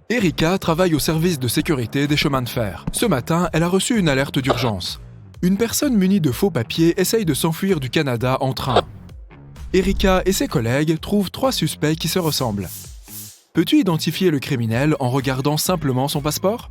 Erika travaille au service de sécurité des chemins de fer. Ce matin, elle a reçu une alerte d'urgence. Une personne munie de faux papiers essaye de s'enfuir du Canada en train. Erika et ses collègues trouvent 3 suspects qui se ressemblent. Peux-tu identifier le criminel en regardant simplement son passeport ?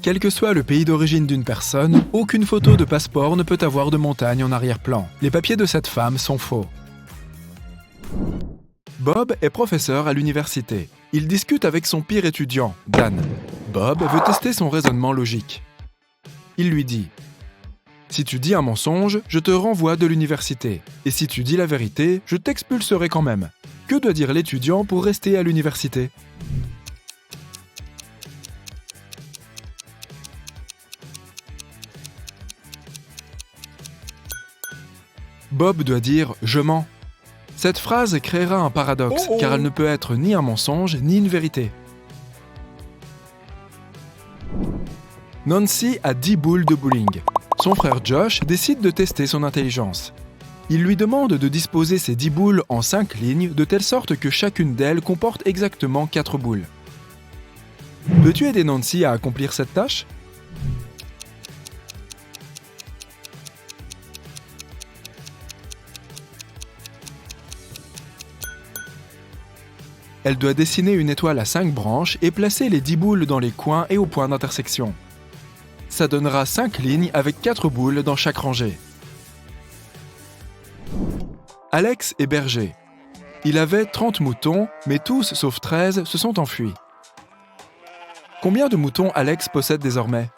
Quel que soit le pays d'origine d'une personne, aucune photo de passeport ne peut avoir de montagne en arrière-plan. Les papiers de cette femme sont faux. Bob est professeur à l'université. Il discute avec son pire étudiant, Dan. Bob veut tester son raisonnement logique. Il lui dit « Si tu dis un mensonge, je te renvoie de l'université. Et si tu dis la vérité, je t'expulserai quand même. Que doit dire l'étudiant pour rester à l'université ?» Bob doit dire « je mens ». Cette phrase créera un paradoxe, car elle ne peut être ni un mensonge, ni une vérité. Nancy a 10 boules de bowling. Son frère Josh décide de tester son intelligence. Il lui demande de disposer ces 10 boules en 5 lignes, de telle sorte que chacune d'elles comporte exactement 4 boules. Peux-tu aider Nancy à accomplir cette tâche ? Elle doit dessiner une étoile à 5 branches et placer les 10 boules dans les coins et aux points d'intersection. Ça donnera 5 lignes avec 4 boules dans chaque rangée. Alex est berger. Il avait 30 moutons, mais tous sauf 13 se sont enfuis. Combien de moutons Alex possède désormais ?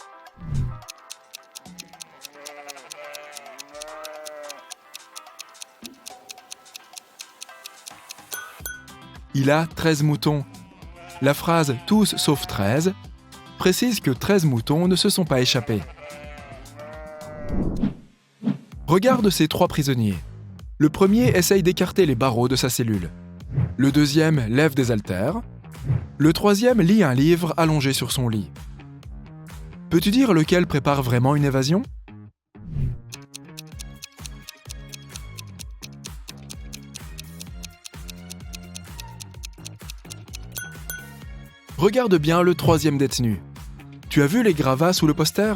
Il a 13 moutons. La phrase « tous sauf 13 » précise que 13 moutons ne se sont pas échappés. Regarde ces 3 prisonniers. Le premier essaye d'écarter les barreaux de sa cellule. Le deuxième lève des haltères. Le troisième lit un livre allongé sur son lit. Peux-tu dire lequel prépare vraiment une évasion ? Regarde bien le troisième détenu. Tu as vu les gravats sous le poster ?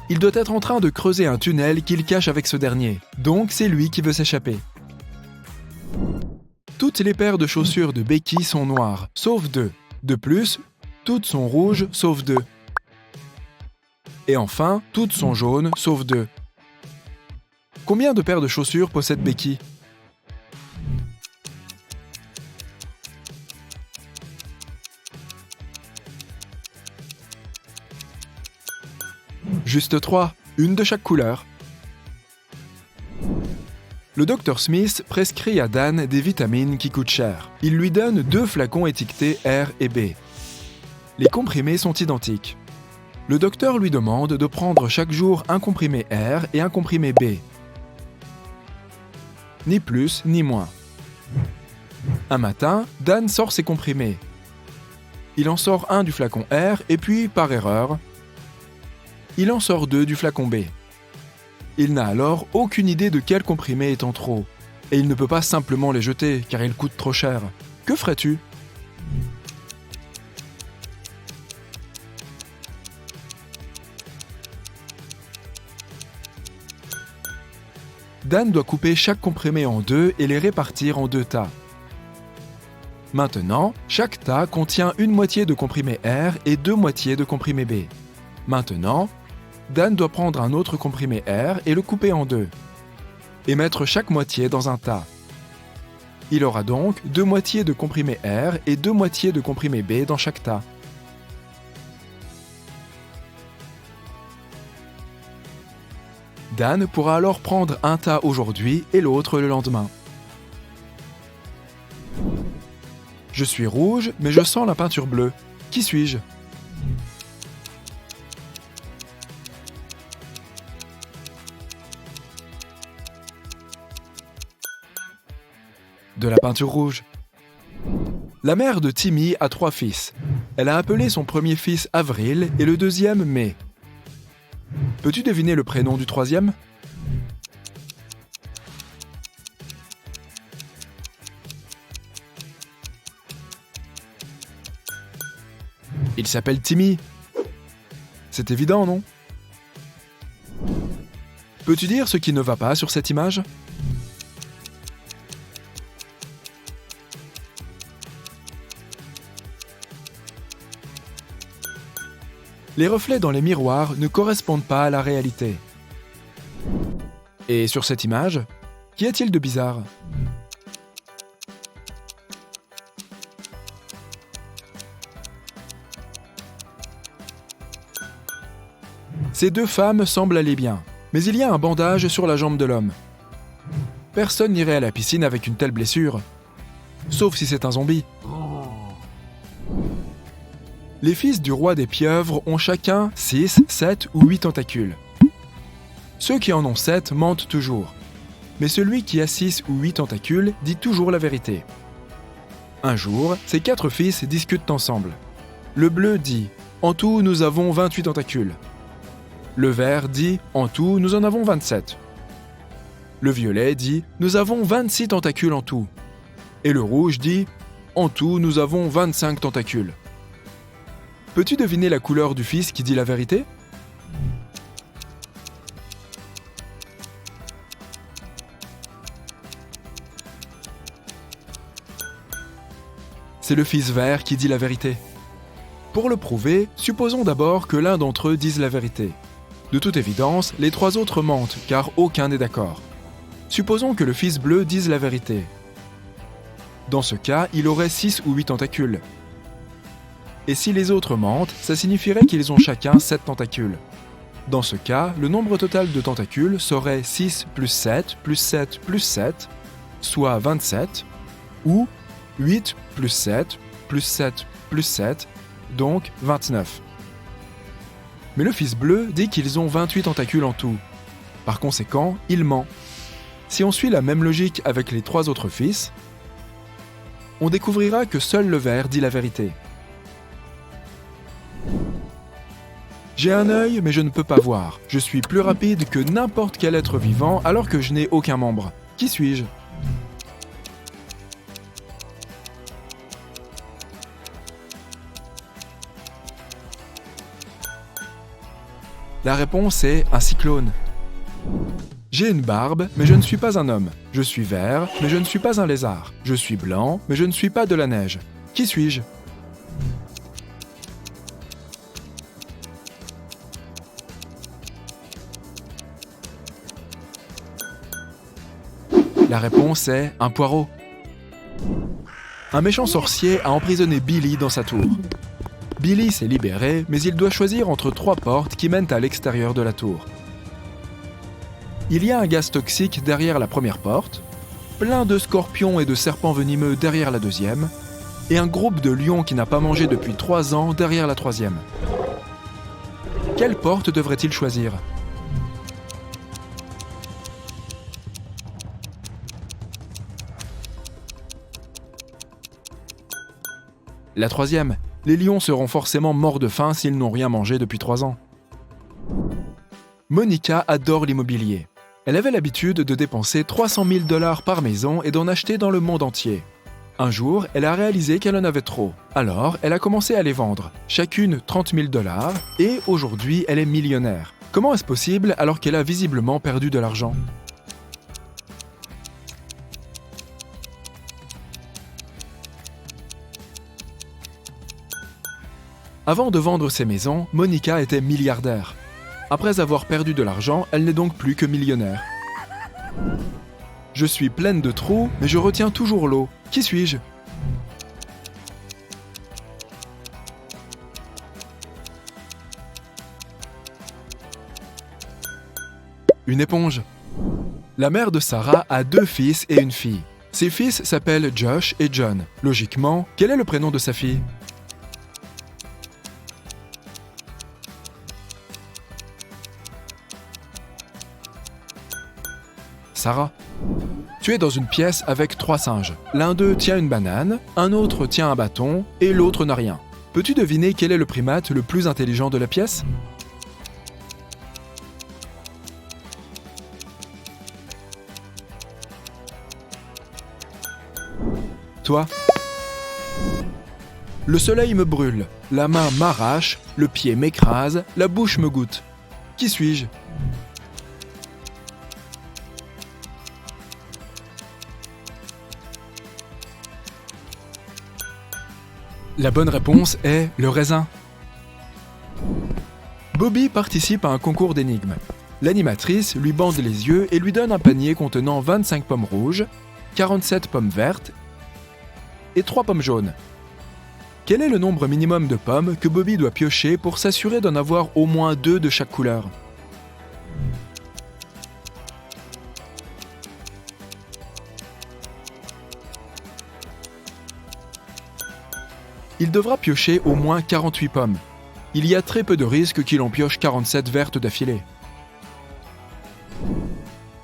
Il doit être en train de creuser un tunnel qu'il cache avec ce dernier, donc c'est lui qui veut s'échapper. Toutes les paires de chaussures de Becky sont noires, sauf 2. De plus, toutes sont rouges, sauf 2. Et enfin, toutes sont jaunes, sauf 2. Combien de paires de chaussures possède Becky ? Juste 3, une de chaque couleur. Le Dr Smith prescrit à Dan des vitamines qui coûtent cher. Il lui donne 2 flacons étiquetés R et B. Les comprimés sont identiques. Le docteur lui demande de prendre chaque jour un comprimé R et un comprimé B. Ni plus ni moins. Un matin, Dan sort ses comprimés. Il en sort un du flacon R et puis, par erreur, il en sort 2 du flacon B. Il n'a alors aucune idée de quel comprimé est en trop, et il ne peut pas simplement les jeter car ils coûtent trop cher. Que ferais-tu ? Dan doit couper chaque comprimé en 2 et les répartir en 2 tas. Maintenant, chaque tas contient une moitié de comprimé R et 2 moitiés de comprimé B. Maintenant, Dan doit prendre un autre comprimé R et le couper en 2, et mettre chaque moitié dans un tas. Il aura donc 2 moitiés de comprimé R et 2 moitiés de comprimé B dans chaque tas. Dan pourra alors prendre un tas aujourd'hui et l'autre le lendemain. Je suis rouge, mais je sens la peinture bleue. Qui suis-je ? De la peinture rouge. La mère de Timmy a 3 fils. Elle a appelé son premier fils Avril et le deuxième Mai. Peux-tu deviner le prénom du troisième ? Il s'appelle Timmy. C'est évident, non? Peux-tu dire ce qui ne va pas sur cette image? Les reflets dans les miroirs ne correspondent pas à la réalité. Et sur cette image, qu'y a-t-il de bizarre? Ces deux femmes semblent aller bien, mais il y a un bandage sur la jambe de l'homme. Personne n'irait à la piscine avec une telle blessure, sauf si c'est un zombie. Les fils du roi des pieuvres ont chacun 6, 7 ou 8 tentacules. Ceux qui en ont 7 mentent toujours, mais celui qui a 6 ou 8 tentacules dit toujours la vérité. Un jour, ces 4 fils discutent ensemble. Le bleu dit « En tout, nous avons 28 tentacules ». Le vert dit « En tout, nous en avons 27 ». Le violet dit « Nous avons 26 tentacules en tout ». Et le rouge dit « En tout, nous avons 25 tentacules ». Peux-tu deviner la couleur du fils qui dit la vérité? C'est le fils vert qui dit la vérité. Pour le prouver, supposons d'abord que l'un d'entre eux dise la vérité. De toute évidence, les 3 autres mentent, car aucun n'est d'accord. Supposons que le fils bleu dise la vérité. Dans ce cas, il aurait 6 ou 8 tentacules. Et si les autres mentent, ça signifierait qu'ils ont chacun 7 tentacules. Dans ce cas, le nombre total de tentacules serait 6 plus 7 plus 7 plus 7, soit 27, ou 8 plus 7 plus 7 plus 7, donc 29. Mais le fils bleu dit qu'ils ont 28 tentacules en tout. Par conséquent, il ment. Si on suit la même logique avec les 3 autres fils, on découvrira que seul le vert dit la vérité. J'ai un œil, mais je ne peux pas voir. Je suis plus rapide que n'importe quel être vivant alors que je n'ai aucun membre. Qui suis-je? La réponse est un cyclone. J'ai une barbe, mais je ne suis pas un homme. Je suis vert, mais je ne suis pas un lézard. Je suis blanc, mais je ne suis pas de la neige. Qui suis-je? La réponse est un poireau. Un méchant sorcier a emprisonné Billy dans sa tour. Billy s'est libéré, mais il doit choisir entre 3 portes qui mènent à l'extérieur de la tour. Il y a un gaz toxique derrière la première porte, plein de scorpions et de serpents venimeux derrière la deuxième, et un groupe de lions qui n'a pas mangé depuis 3 ans derrière la troisième. Quelle porte devrait-il choisir? La troisième. Les lions seront forcément morts de faim s'ils n'ont rien mangé depuis 3 ans. Monica adore l'immobilier. Elle avait l'habitude de dépenser 300 000 $ par maison et d'en acheter dans le monde entier. Un jour, elle a réalisé qu'elle en avait trop. Alors, elle a commencé à les vendre, chacune 30 000 $, et aujourd'hui, elle est millionnaire. Comment est-ce possible alors qu'elle a visiblement perdu de l'argent? Avant de vendre ses maisons, Monica était milliardaire. Après avoir perdu de l'argent, elle n'est donc plus que millionnaire. Je suis pleine de trous, mais je retiens toujours l'eau. Qui suis-je? Une éponge. La mère de Sarah a 2 fils et une fille. Ses fils s'appellent Josh et John. Logiquement, quel est le prénom de sa fille? Sarah. Tu es dans une pièce avec 3 singes. L'un d'eux tient une banane, un autre tient un bâton et l'autre n'a rien. Peux-tu deviner quel est le primate le plus intelligent de la pièce? Toi. Le soleil me brûle, la main m'arrache, le pied m'écrase, la bouche me goûte. Qui suis-je ? La bonne réponse est le raisin. Bobby participe à un concours d'énigmes. L'animatrice lui bande les yeux et lui donne un panier contenant 25 pommes rouges, 47 pommes vertes et 3 pommes jaunes. Quel est le nombre minimum de pommes que Bobby doit piocher pour s'assurer d'en avoir au moins 2 de chaque couleur ? Il devra piocher au moins 48 pommes. Il y a très peu de risques qu'il en pioche 47 vertes d'affilée.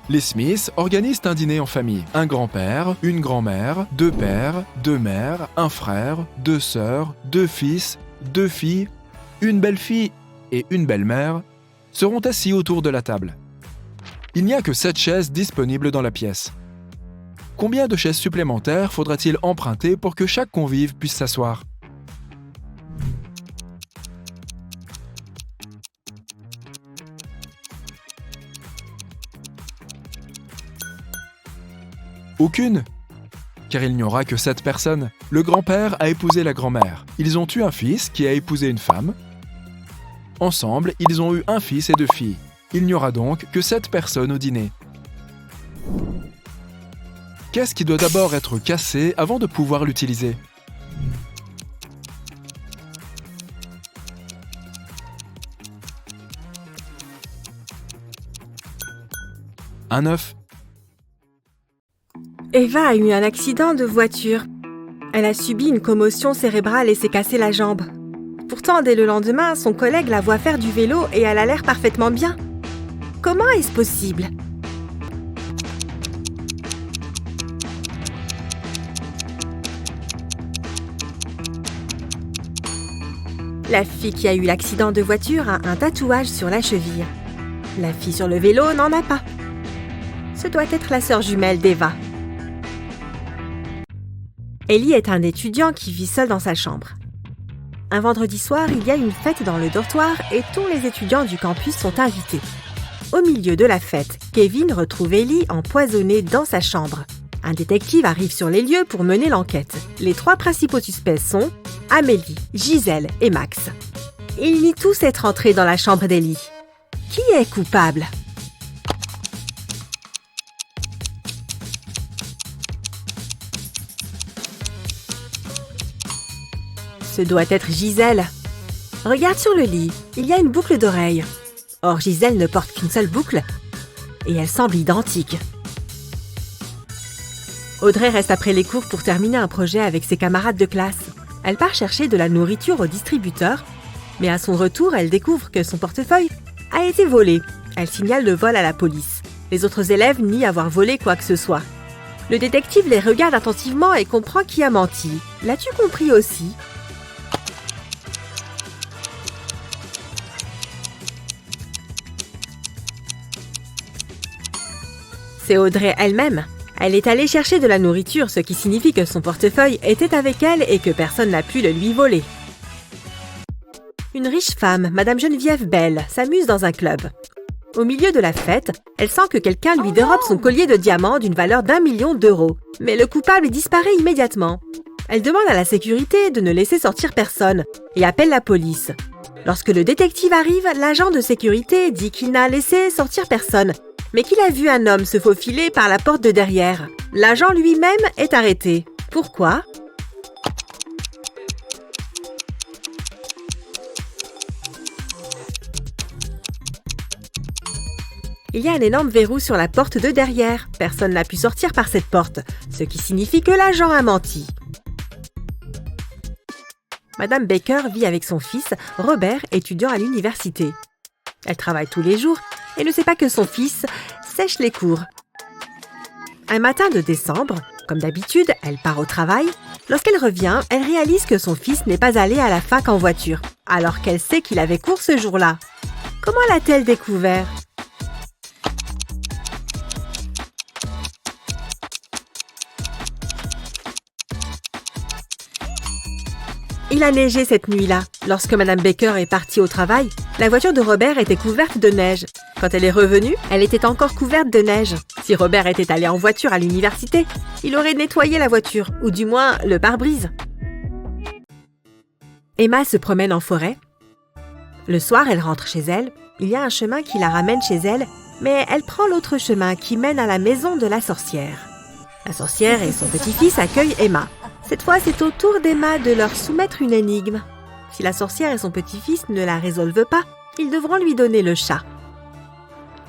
Les Smiths organisent un dîner en famille. Un grand-père, une grand-mère, 2 pères, 2 mères, un frère, 2 sœurs, 2 fils, 2 filles, une belle-fille et une belle-mère seront assis autour de la table. Il n'y a que 7 chaises disponibles dans la pièce. Combien de chaises supplémentaires faudra-t-il emprunter pour que chaque convive puisse s'asseoir ? Aucune, car il n'y aura que 7 personnes. Le grand-père a épousé la grand-mère. Ils ont eu un fils qui a épousé une femme. Ensemble, ils ont eu un fils et 2 filles. Il n'y aura donc que 7 personnes au dîner. Qu'est-ce qui doit d'abord être cassé avant de pouvoir l'utiliser ? Un œuf. Eva a eu un accident de voiture. Elle a subi une commotion cérébrale et s'est cassé la jambe. Pourtant, dès le lendemain, son collègue la voit faire du vélo et elle a l'air parfaitement bien. Comment est-ce possible ? La fille qui a eu l'accident de voiture a un tatouage sur la cheville. La fille sur le vélo n'en a pas. Ce doit être la sœur jumelle d'Eva. Ellie est un étudiant qui vit seul dans sa chambre. Un vendredi soir, il y a une fête dans le dortoir et tous les étudiants du campus sont invités. Au milieu de la fête, Kevin retrouve Ellie empoisonnée dans sa chambre. Un détective arrive sur les lieux pour mener l'enquête. Les 3 principaux suspects sont Amélie, Gisèle et Max. Ils nient tous être entrés dans la chambre d'Ellie. Qui est coupable ? Ce doit être Gisèle. Regarde sur le lit, il y a une boucle d'oreille. Or, Gisèle ne porte qu'une seule boucle et elle semble identique. Audrey reste après les cours pour terminer un projet avec ses camarades de classe. Elle part chercher de la nourriture au distributeur, mais à son retour, elle découvre que son portefeuille a été volé. Elle signale le vol à la police. Les autres élèves nient avoir volé quoi que ce soit. Le détective les regarde attentivement et comprend qui a menti. L'as-tu compris aussi ? C'est Audrey elle-même. Elle est allée chercher de la nourriture, ce qui signifie que son portefeuille était avec elle et que personne n'a pu le lui voler. Une riche femme, Madame Geneviève Bell, s'amuse dans un club. Au milieu de la fête, elle sent que quelqu'un lui dérobe son collier de diamants d'une valeur d'1 million d'euros. Mais le coupable disparaît immédiatement. Elle demande à la sécurité de ne laisser sortir personne et appelle la police. Lorsque le détective arrive, l'agent de sécurité dit qu'il n'a laissé sortir personne, mais qu'il a vu un homme se faufiler par la porte de derrière. L'agent lui-même est arrêté. Pourquoi ? Il y a un énorme verrou sur la porte de derrière. Personne n'a pu sortir par cette porte, ce qui signifie que l'agent a menti. Madame Baker vit avec son fils, Robert, étudiant à l'université. Elle travaille tous les jours et ne sait pas que son fils sèche les cours. Un matin de décembre, comme d'habitude, elle part au travail. Lorsqu'elle revient, elle réalise que son fils n'est pas allé à la fac en voiture, alors qu'elle sait qu'il avait cours ce jour-là. Comment l'a-t-elle découvert ? Il a neigé cette nuit-là. Lorsque Madame Baker est partie au travail, la voiture de Robert était couverte de neige. Quand elle est revenue, elle était encore couverte de neige. Si Robert était allé en voiture à l'université, il aurait nettoyé la voiture, ou du moins le pare-brise. Emma se promène en forêt. Le soir, elle rentre chez elle. Il y a un chemin qui la ramène chez elle, mais elle prend l'autre chemin qui mène à la maison de la sorcière. La sorcière et son petit-fils accueillent Emma. Cette fois, c'est au tour d'Emma de leur soumettre une énigme. Si la sorcière et son petit-fils ne la résolvent pas, ils devront lui donner le chat.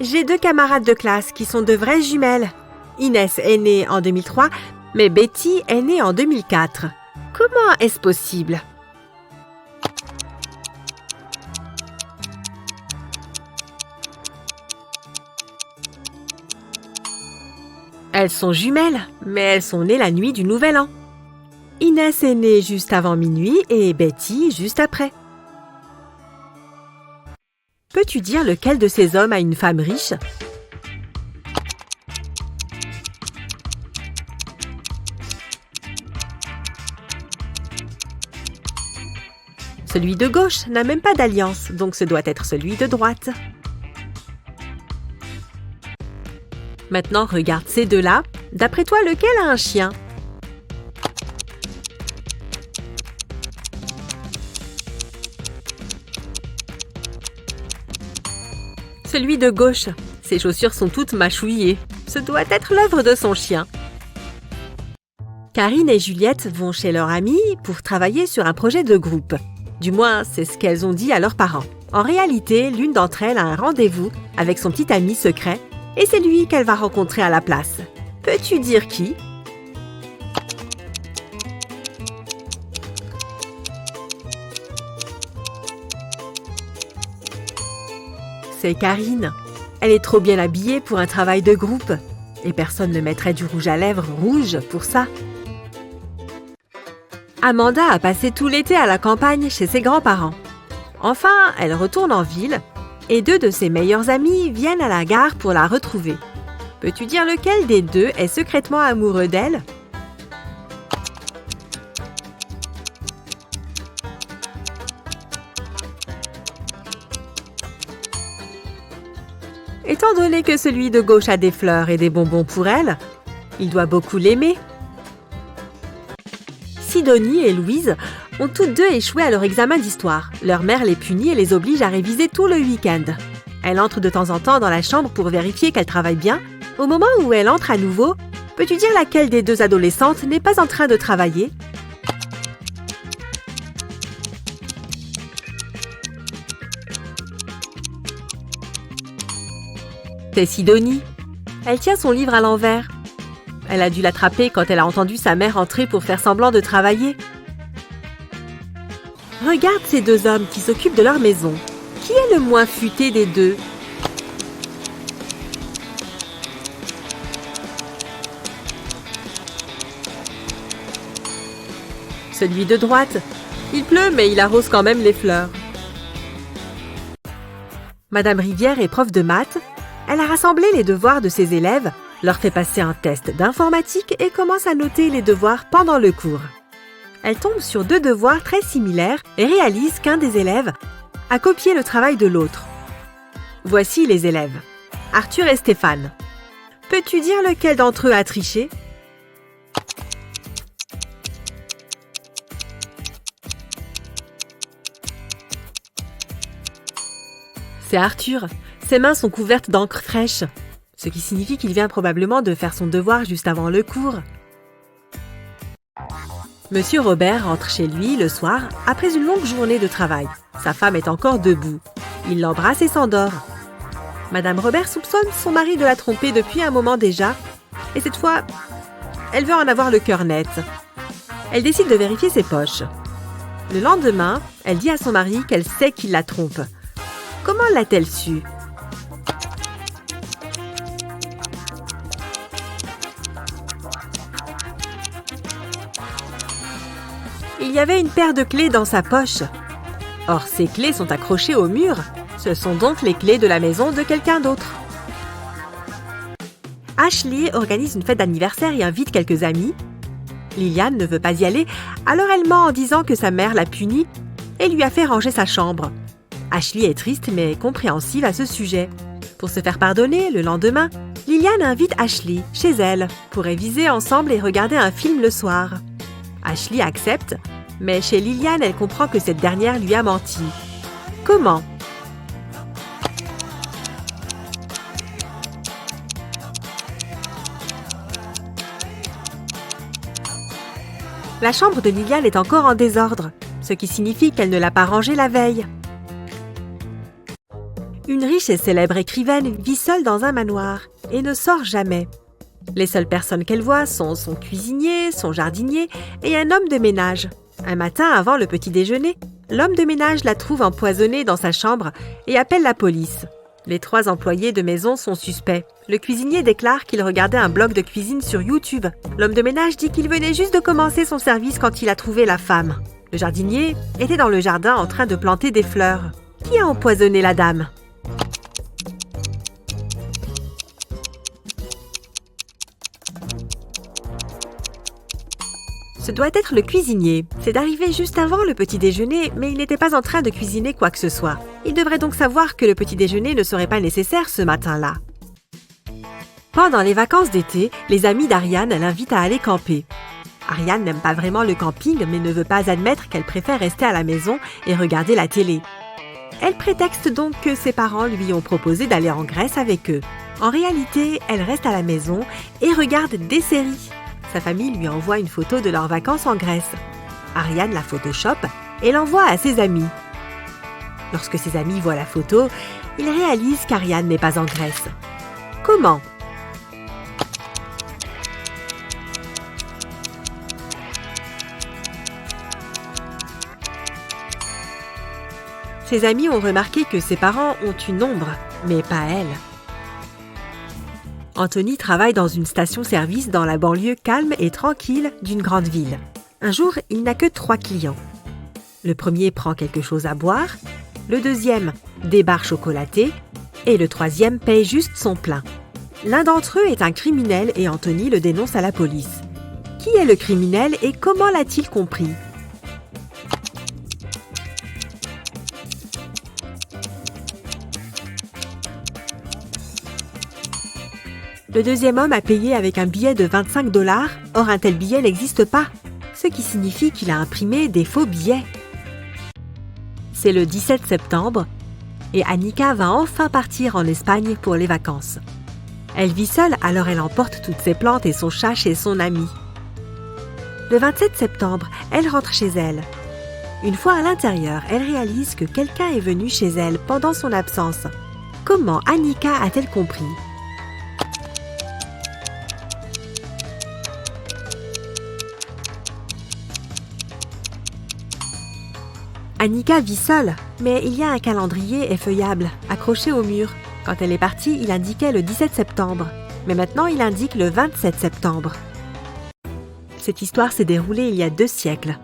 J'ai 2 camarades de classe qui sont de vraies jumelles. Inès est née en 2003, mais Betty est née en 2004. Comment est-ce possible? Elles sont jumelles, mais elles sont nées la nuit du Nouvel An. Inès est née juste avant minuit et Betty juste après. Peux-tu dire lequel de ces hommes a une femme riche? Celui de gauche n'a même pas d'alliance, donc ce doit être celui de droite. Maintenant, regarde ces deux-là. D'après toi, lequel a un chien? Celui de gauche. Ses chaussures sont toutes mâchouillées. Ce doit être l'œuvre de son chien. Karine et Juliette vont chez leur amie pour travailler sur un projet de groupe. Du moins, c'est ce qu'elles ont dit à leurs parents. En réalité, l'une d'entre elles a un rendez-vous avec son petit ami secret et c'est lui qu'elle va rencontrer à la place. Peux-tu dire qui? C'est Karine. Elle est trop bien habillée pour un travail de groupe. Et personne ne mettrait du rouge à lèvres rouge pour ça. Amanda a passé tout l'été à la campagne chez ses grands-parents. Enfin, elle retourne en ville et 2 de ses meilleurs amis viennent à la gare pour la retrouver. Peux-tu dire lequel des 2 est secrètement amoureux d'elle? Étant donné que celui de gauche a des fleurs et des bonbons pour elle, il doit beaucoup l'aimer. Sidonie et Louise ont toutes 2 échoué à leur examen d'histoire. Leur mère les punit et les oblige à réviser tout le week-end. Elle entre de temps en temps dans la chambre pour vérifier qu'elle travaille bien. Au moment où elle entre à nouveau, peux-tu dire laquelle des 2 adolescentes n'est pas en train de travailler? C'est Sidonie. Elle tient son livre à l'envers. Elle a dû l'attraper quand elle a entendu sa mère entrer pour faire semblant de travailler. Regarde ces 2 hommes qui s'occupent de leur maison. Qui est le moins futé des 2? Celui de droite. Il pleut, mais il arrose quand même les fleurs. Madame Rivière est prof de maths. Elle a rassemblé les devoirs de ses élèves, leur fait passer un test d'informatique et commence à noter les devoirs pendant le cours. Elle tombe sur 2 devoirs très similaires et réalise qu'un des élèves a copié le travail de l'autre. Voici les élèves. Arthur et Stéphane. Peux-tu dire lequel d'entre eux a triché? C'est Arthur. Ses mains sont couvertes d'encre fraîche, ce qui signifie qu'il vient probablement de faire son devoir juste avant le cours. Monsieur Robert rentre chez lui le soir après une longue journée de travail. Sa femme est encore debout. Il l'embrasse et s'endort. Madame Robert soupçonne son mari de la tromper depuis un moment déjà, et cette fois, elle veut en avoir le cœur net. Elle décide de vérifier ses poches. Le lendemain, elle dit à son mari qu'elle sait qu'il la trompe. Comment l'a-t-elle su? Il y avait une paire de clés dans sa poche. Or, ces clés sont accrochées au mur. Ce sont donc les clés de la maison de quelqu'un d'autre. Ashley organise une fête d'anniversaire et invite quelques amis. Liliane ne veut pas y aller, alors elle ment en disant que sa mère l'a punie et lui a fait ranger sa chambre. Ashley est triste mais compréhensive à ce sujet. Pour se faire pardonner, le lendemain, Liliane invite Ashley chez elle pour réviser ensemble et regarder un film le soir. Ashley accepte, mais chez Liliane, elle comprend que cette dernière lui a menti. Comment ? La chambre de Liliane est encore en désordre, ce qui signifie qu'elle ne l'a pas rangée la veille. Une riche et célèbre écrivaine vit seule dans un manoir et ne sort jamais. Les seules personnes qu'elle voit sont son cuisinier, son jardinier et un homme de ménage. Un matin, avant le petit déjeuner, l'homme de ménage la trouve empoisonnée dans sa chambre et appelle la police. Les 3 employés de maison sont suspects. Le cuisinier déclare qu'il regardait un blog de cuisine sur YouTube. L'homme de ménage dit qu'il venait juste de commencer son service quand il a trouvé la femme. Le jardinier était dans le jardin en train de planter des fleurs. Qui a empoisonné la dame ? Ce doit être le cuisinier. C'est arrivé juste avant le petit déjeuner, mais il n'était pas en train de cuisiner quoi que ce soit. Il devrait donc savoir que le petit déjeuner ne serait pas nécessaire ce matin-là. Pendant les vacances d'été, les amis d'Ariane l'invitent à aller camper. Ariane n'aime pas vraiment le camping, mais ne veut pas admettre qu'elle préfère rester à la maison et regarder la télé. Elle prétexte donc que ses parents lui ont proposé d'aller en Grèce avec eux. En réalité, elle reste à la maison et regarde des séries. Sa famille lui envoie une photo de leurs vacances en Grèce. Ariane la photoshop et l'envoie à ses amis. Lorsque ses amis voient la photo, ils réalisent qu'Ariane n'est pas en Grèce. Comment ? Ses amis ont remarqué que ses parents ont une ombre, mais pas elle. Anthony travaille dans une station-service dans la banlieue calme et tranquille d'une grande ville. Un jour, il n'a que 3 clients. Le premier prend quelque chose à boire, le deuxième, des barres chocolatées, et le troisième paye juste son plein. L'un d'entre eux est un criminel et Anthony le dénonce à la police. Qui est le criminel et comment l'a-t-il compris ? Le deuxième homme a payé avec un billet de 25 $, or un tel billet n'existe pas, ce qui signifie qu'il a imprimé des faux billets. C'est le 17 septembre et Annika va enfin partir en Espagne pour les vacances. Elle vit seule, alors elle emporte toutes ses plantes et son chat chez son ami. Le 27 septembre, elle rentre chez elle. Une fois à l'intérieur, elle réalise que quelqu'un est venu chez elle pendant son absence. Comment Annika a-t-elle compris ? Annika vit seule, mais il y a un calendrier effeuillable, accroché au mur. Quand elle est partie, il indiquait le 17 septembre, mais maintenant il indique le 27 septembre. Cette histoire s'est déroulée il y a 2 siècles.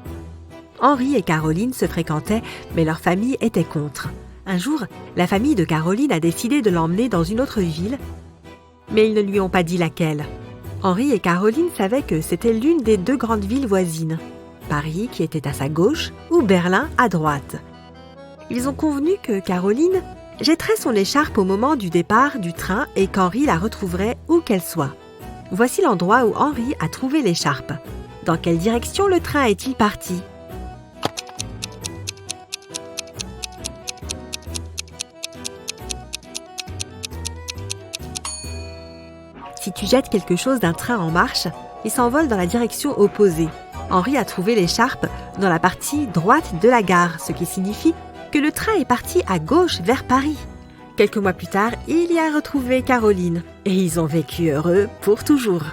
Henri et Caroline se fréquentaient, mais leur famille était contre. Un jour, la famille de Caroline a décidé de l'emmener dans une autre ville, mais ils ne lui ont pas dit laquelle. Henri et Caroline savaient que c'était l'une des 2 grandes villes voisines. Paris qui était à sa gauche ou Berlin à droite. Ils ont convenu que Caroline jetterait son écharpe au moment du départ du train et qu'Henri la retrouverait où qu'elle soit. Voici l'endroit où Henri a trouvé l'écharpe. Dans quelle direction le train est-il parti ? Si tu jettes quelque chose d'un train en marche, il s'envole dans la direction opposée. Henri a trouvé l'écharpe dans la partie droite de la gare, ce qui signifie que le train est parti à gauche vers Paris. Quelques mois plus tard, il y a retrouvé Caroline et ils ont vécu heureux pour toujours.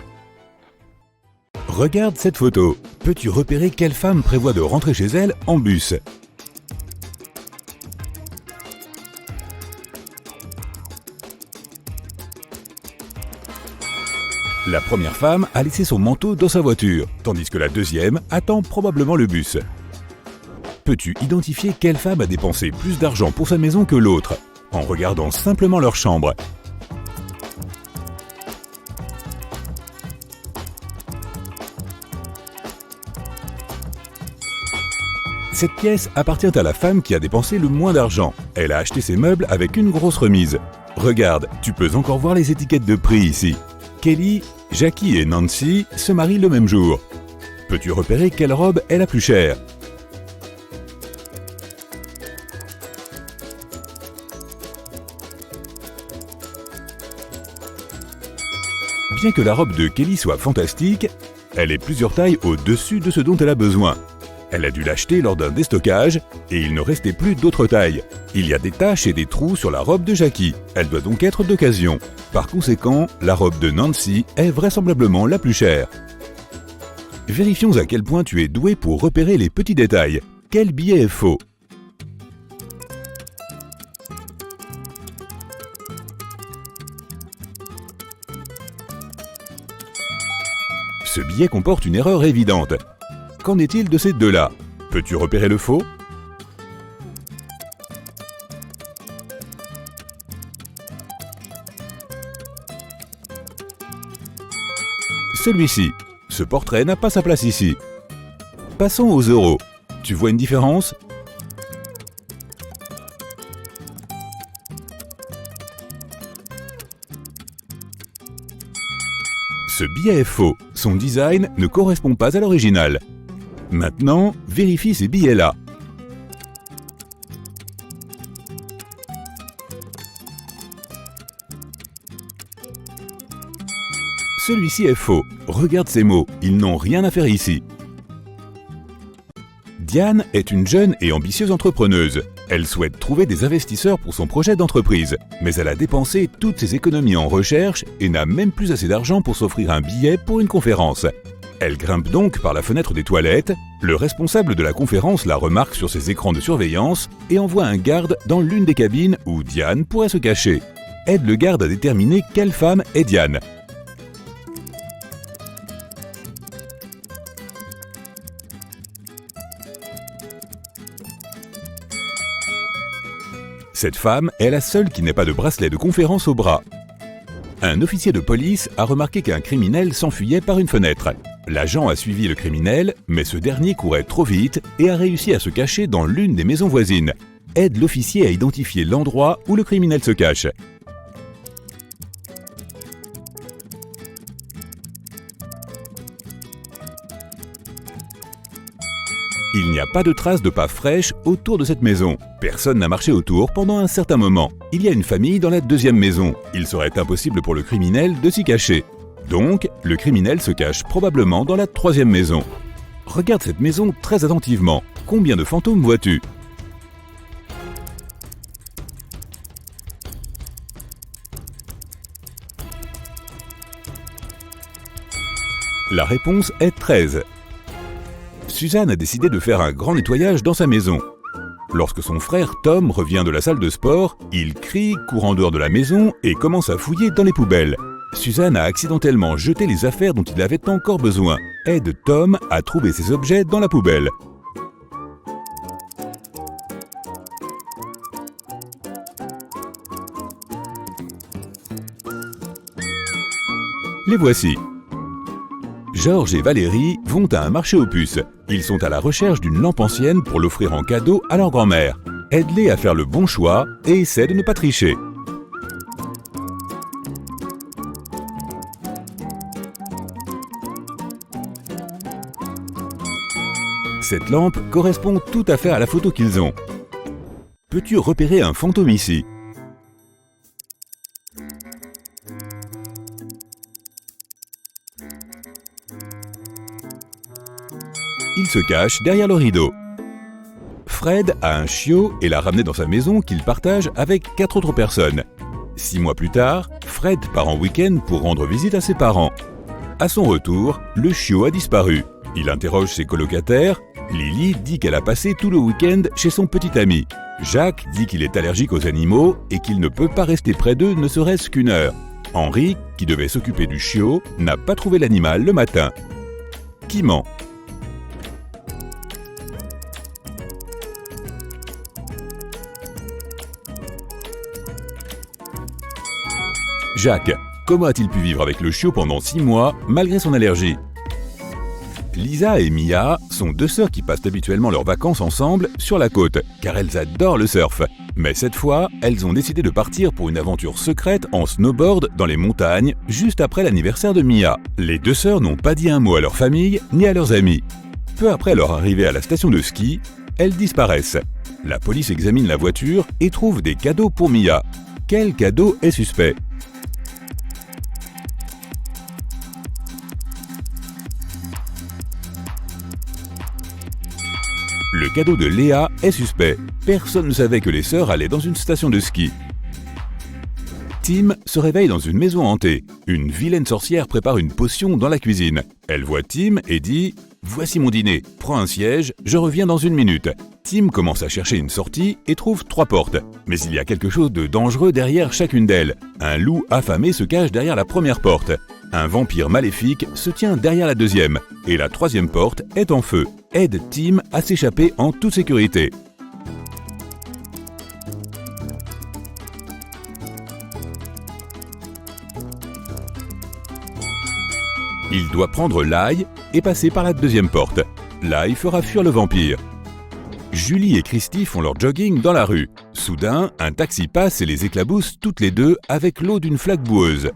Regarde cette photo. Peux-tu repérer quelle femme prévoit de rentrer chez elle en bus ? La première femme a laissé son manteau dans sa voiture, tandis que la deuxième attend probablement le bus. Peux-tu identifier quelle femme a dépensé plus d'argent pour sa maison que l'autre, en regardant simplement leur chambre ? Cette pièce appartient à la femme qui a dépensé le moins d'argent. Elle a acheté ses meubles avec une grosse remise. Regarde, tu peux encore voir les étiquettes de prix ici. Kelly, Jackie et Nancy se marient le même jour. Peux-tu repérer quelle robe est la plus chère? Bien que la robe de Kelly soit fantastique, elle est plusieurs tailles au-dessus de ce dont elle a besoin. Elle a dû l'acheter lors d'un déstockage et il ne restait plus d'autres tailles. Il y a des taches et des trous sur la robe de Jackie. Elle doit donc être d'occasion. Par conséquent, la robe de Nancy est vraisemblablement la plus chère. Vérifions à quel point tu es doué pour repérer les petits détails. Quel billet est faux? Ce billet comporte une erreur évidente. Qu'en est-il de ces deux-là? Peux-tu repérer le faux? Celui-ci. Ce portrait n'a pas sa place ici. Passons aux euros. Tu vois une différence? Ce billet est faux. Son design ne correspond pas à l'original. Maintenant, vérifie ces billets-là. Celui-ci est faux. Regarde ces mots, ils n'ont rien à faire ici. Diane est une jeune et ambitieuse entrepreneuse. Elle souhaite trouver des investisseurs pour son projet d'entreprise, mais elle a dépensé toutes ses économies en recherche et n'a même plus assez d'argent pour s'offrir un billet pour une conférence. Elle grimpe donc par la fenêtre des toilettes, le responsable de la conférence la remarque sur ses écrans de surveillance et envoie un garde dans l'une des cabines où Diane pourrait se cacher. Aide le garde à déterminer quelle femme est Diane. Cette femme est la seule qui n'ait pas de bracelet de conférence au bras. Un officier de police a remarqué qu'un criminel s'enfuyait par une fenêtre. L'agent a suivi le criminel, mais ce dernier courait trop vite et a réussi à se cacher dans l'une des maisons voisines. Aide l'officier à identifier l'endroit où le criminel se cache. Il n'y a pas de traces de pas fraîches autour de cette maison. Personne n'a marché autour pendant un certain moment. Il y a une famille dans la deuxième maison. Il serait impossible pour le criminel de s'y cacher. Donc, le criminel se cache probablement dans la troisième maison. Regarde cette maison très attentivement. Combien de fantômes vois-tu? La réponse est 13. Suzanne a décidé de faire un grand nettoyage dans sa maison. Lorsque son frère Tom revient de la salle de sport, il crie, court en dehors de la maison et commence à fouiller dans les poubelles. Suzanne a accidentellement jeté les affaires dont il avait encore besoin. Aide Tom à trouver ses objets dans la poubelle. Les voici. Georges et Valérie vont à un marché aux puces. Ils sont à la recherche d'une lampe ancienne pour l'offrir en cadeau à leur grand-mère. Aide-les à faire le bon choix et essaie de ne pas tricher. Cette lampe correspond tout à fait à la photo qu'ils ont. Peux-tu repérer un fantôme ici? Il se cache derrière le rideau. Fred a un chiot et l'a ramené dans sa maison qu'il partage avec 4 autres personnes. 6 mois plus tard, Fred part en week-end pour rendre visite à ses parents. À son retour, le chiot a disparu. Il interroge ses colocataires. Lily dit qu'elle a passé tout le week-end chez son petit ami. Jacques dit qu'il est allergique aux animaux et qu'il ne peut pas rester près d'eux ne serait-ce qu'une heure. Henri, qui devait s'occuper du chiot, n'a pas trouvé l'animal le matin. Qui ment? Jacques, comment a-t-il pu vivre avec le chiot pendant 6 mois malgré son allergie? Lisa et Mia sont deux sœurs qui passent habituellement leurs vacances ensemble sur la côte, car elles adorent le surf. Mais cette fois, elles ont décidé de partir pour une aventure secrète en snowboard dans les montagnes, juste après l'anniversaire de Mia. Les deux sœurs n'ont pas dit un mot à leur famille ni à leurs amis. Peu après leur arrivée à la station de ski, elles disparaissent. La police examine la voiture et trouve des cadeaux pour Mia. Quel cadeau est suspect ? Le cadeau de Léa est suspect. Personne ne savait que les sœurs allaient dans une station de ski. Tim se réveille dans une maison hantée. Une vilaine sorcière prépare une potion dans la cuisine. Elle voit Tim et dit « Voici mon dîner, prends un siège, je reviens dans une minute ». Tim commence à chercher une sortie et trouve 3 portes. Mais il y a quelque chose de dangereux derrière chacune d'elles. Un loup affamé se cache derrière la première porte. Un vampire maléfique se tient derrière la deuxième. Et la 3e porte est en feu. Aide Tim à s'échapper en toute sécurité. Il doit prendre l'ail et passer par la 2e porte. L'ail fera fuir le vampire. Julie et Christy font leur jogging dans la rue. Soudain, un taxi passe et les éclabousse toutes les deux avec l'eau d'une flaque boueuse.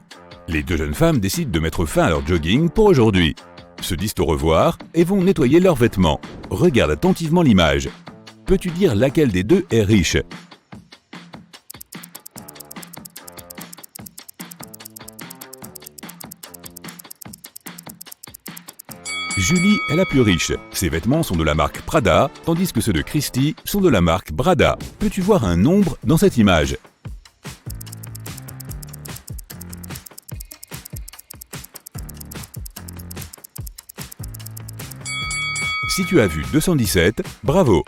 Les deux jeunes femmes décident de mettre fin à leur jogging pour aujourd'hui. Se disent au revoir et vont nettoyer leurs vêtements. Regarde attentivement l'image. Peux-tu dire laquelle des deux est riche ? Julie est la plus riche. Ses vêtements sont de la marque Prada, tandis que ceux de Christy sont de la marque Brada. Peux-tu voir un nombre dans cette image ? Si tu as vu 217, bravo!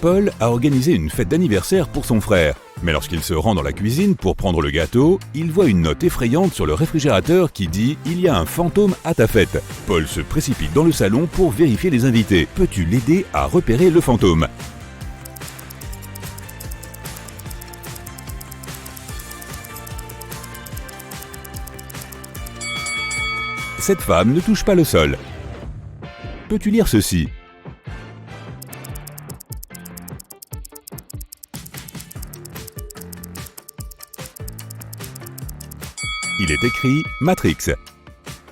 Paul a organisé une fête d'anniversaire pour son frère. Mais lorsqu'il se rend dans la cuisine pour prendre le gâteau, il voit une note effrayante sur le réfrigérateur qui dit « Il y a un fantôme à ta fête ». Paul se précipite dans le salon pour vérifier les invités. Peux-tu l'aider à repérer le fantôme ? Cette femme ne touche pas le sol. Peux-tu lire ceci ? Il est écrit Matrix.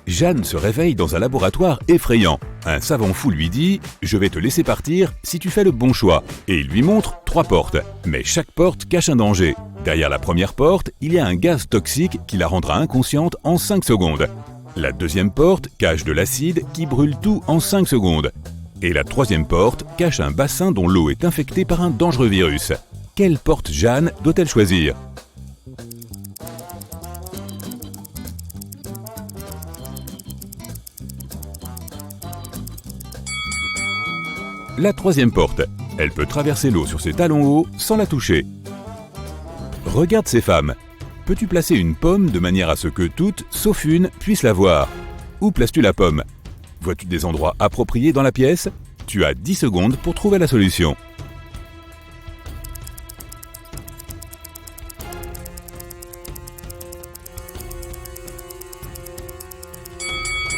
Jeanne se réveille dans un laboratoire effrayant. Un savant fou lui dit « Je vais te laisser partir si tu fais le bon choix ». Et il lui montre 3 portes. Mais chaque porte cache un danger. Derrière la première porte, il y a un gaz toxique qui la rendra inconsciente en 5 secondes. La 2e porte cache de l'acide qui brûle tout en 5 secondes. Et la 3e porte cache un bassin dont l'eau est infectée par un dangereux virus. Quelle porte Jeanne doit-elle choisir ? La 3e porte. Elle peut traverser l'eau sur ses talons hauts sans la toucher. Regarde ces femmes. Peux-tu placer une pomme de manière à ce que toutes, sauf une, puissent la voir ? Où places-tu la pomme ? Vois-tu des endroits appropriés dans la pièce ? Tu as 10 secondes pour trouver la solution.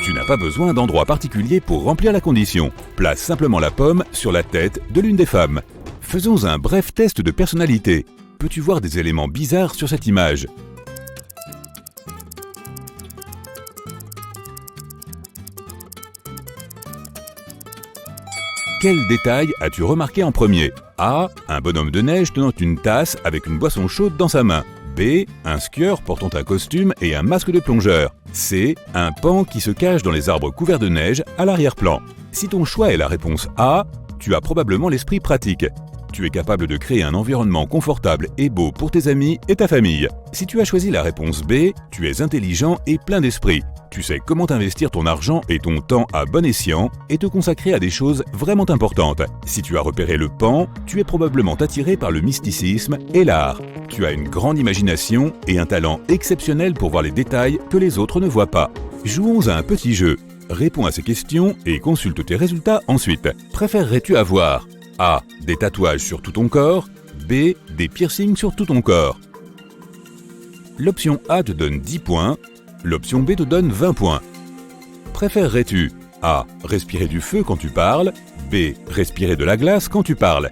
Tu n'as pas besoin d'endroit particulier pour remplir la condition. Place simplement la pomme sur la tête de l'une des femmes. Faisons un bref test de personnalité. Peux-tu voir des éléments bizarres sur cette image ? Quel détail as-tu remarqué en premier ? A. Un bonhomme de neige tenant une tasse avec une boisson chaude dans sa main. B. Un skieur portant un costume et un masque de plongeur. C. Un paon qui se cache dans les arbres couverts de neige à l'arrière-plan. Si ton choix est la réponse A, tu as probablement l'esprit pratique. Tu es capable de créer un environnement confortable et beau pour tes amis et ta famille. Si tu as choisi la réponse B, tu es intelligent et plein d'esprit. Tu sais comment investir ton argent et ton temps à bon escient et te consacrer à des choses vraiment importantes. Si tu as repéré le pan, tu es probablement attiré par le mysticisme et l'art. Tu as une grande imagination et un talent exceptionnel pour voir les détails que les autres ne voient pas. Jouons à un petit jeu. Réponds à ces questions et consulte tes résultats ensuite. Préférerais-tu avoir A. Des tatouages sur tout ton corps. B. Des piercings sur tout ton corps. L'option A te donne 10 points. L'option B te donne 20 points. Préférerais-tu A. Respirer du feu quand tu parles. B. Respirer de la glace quand tu parles.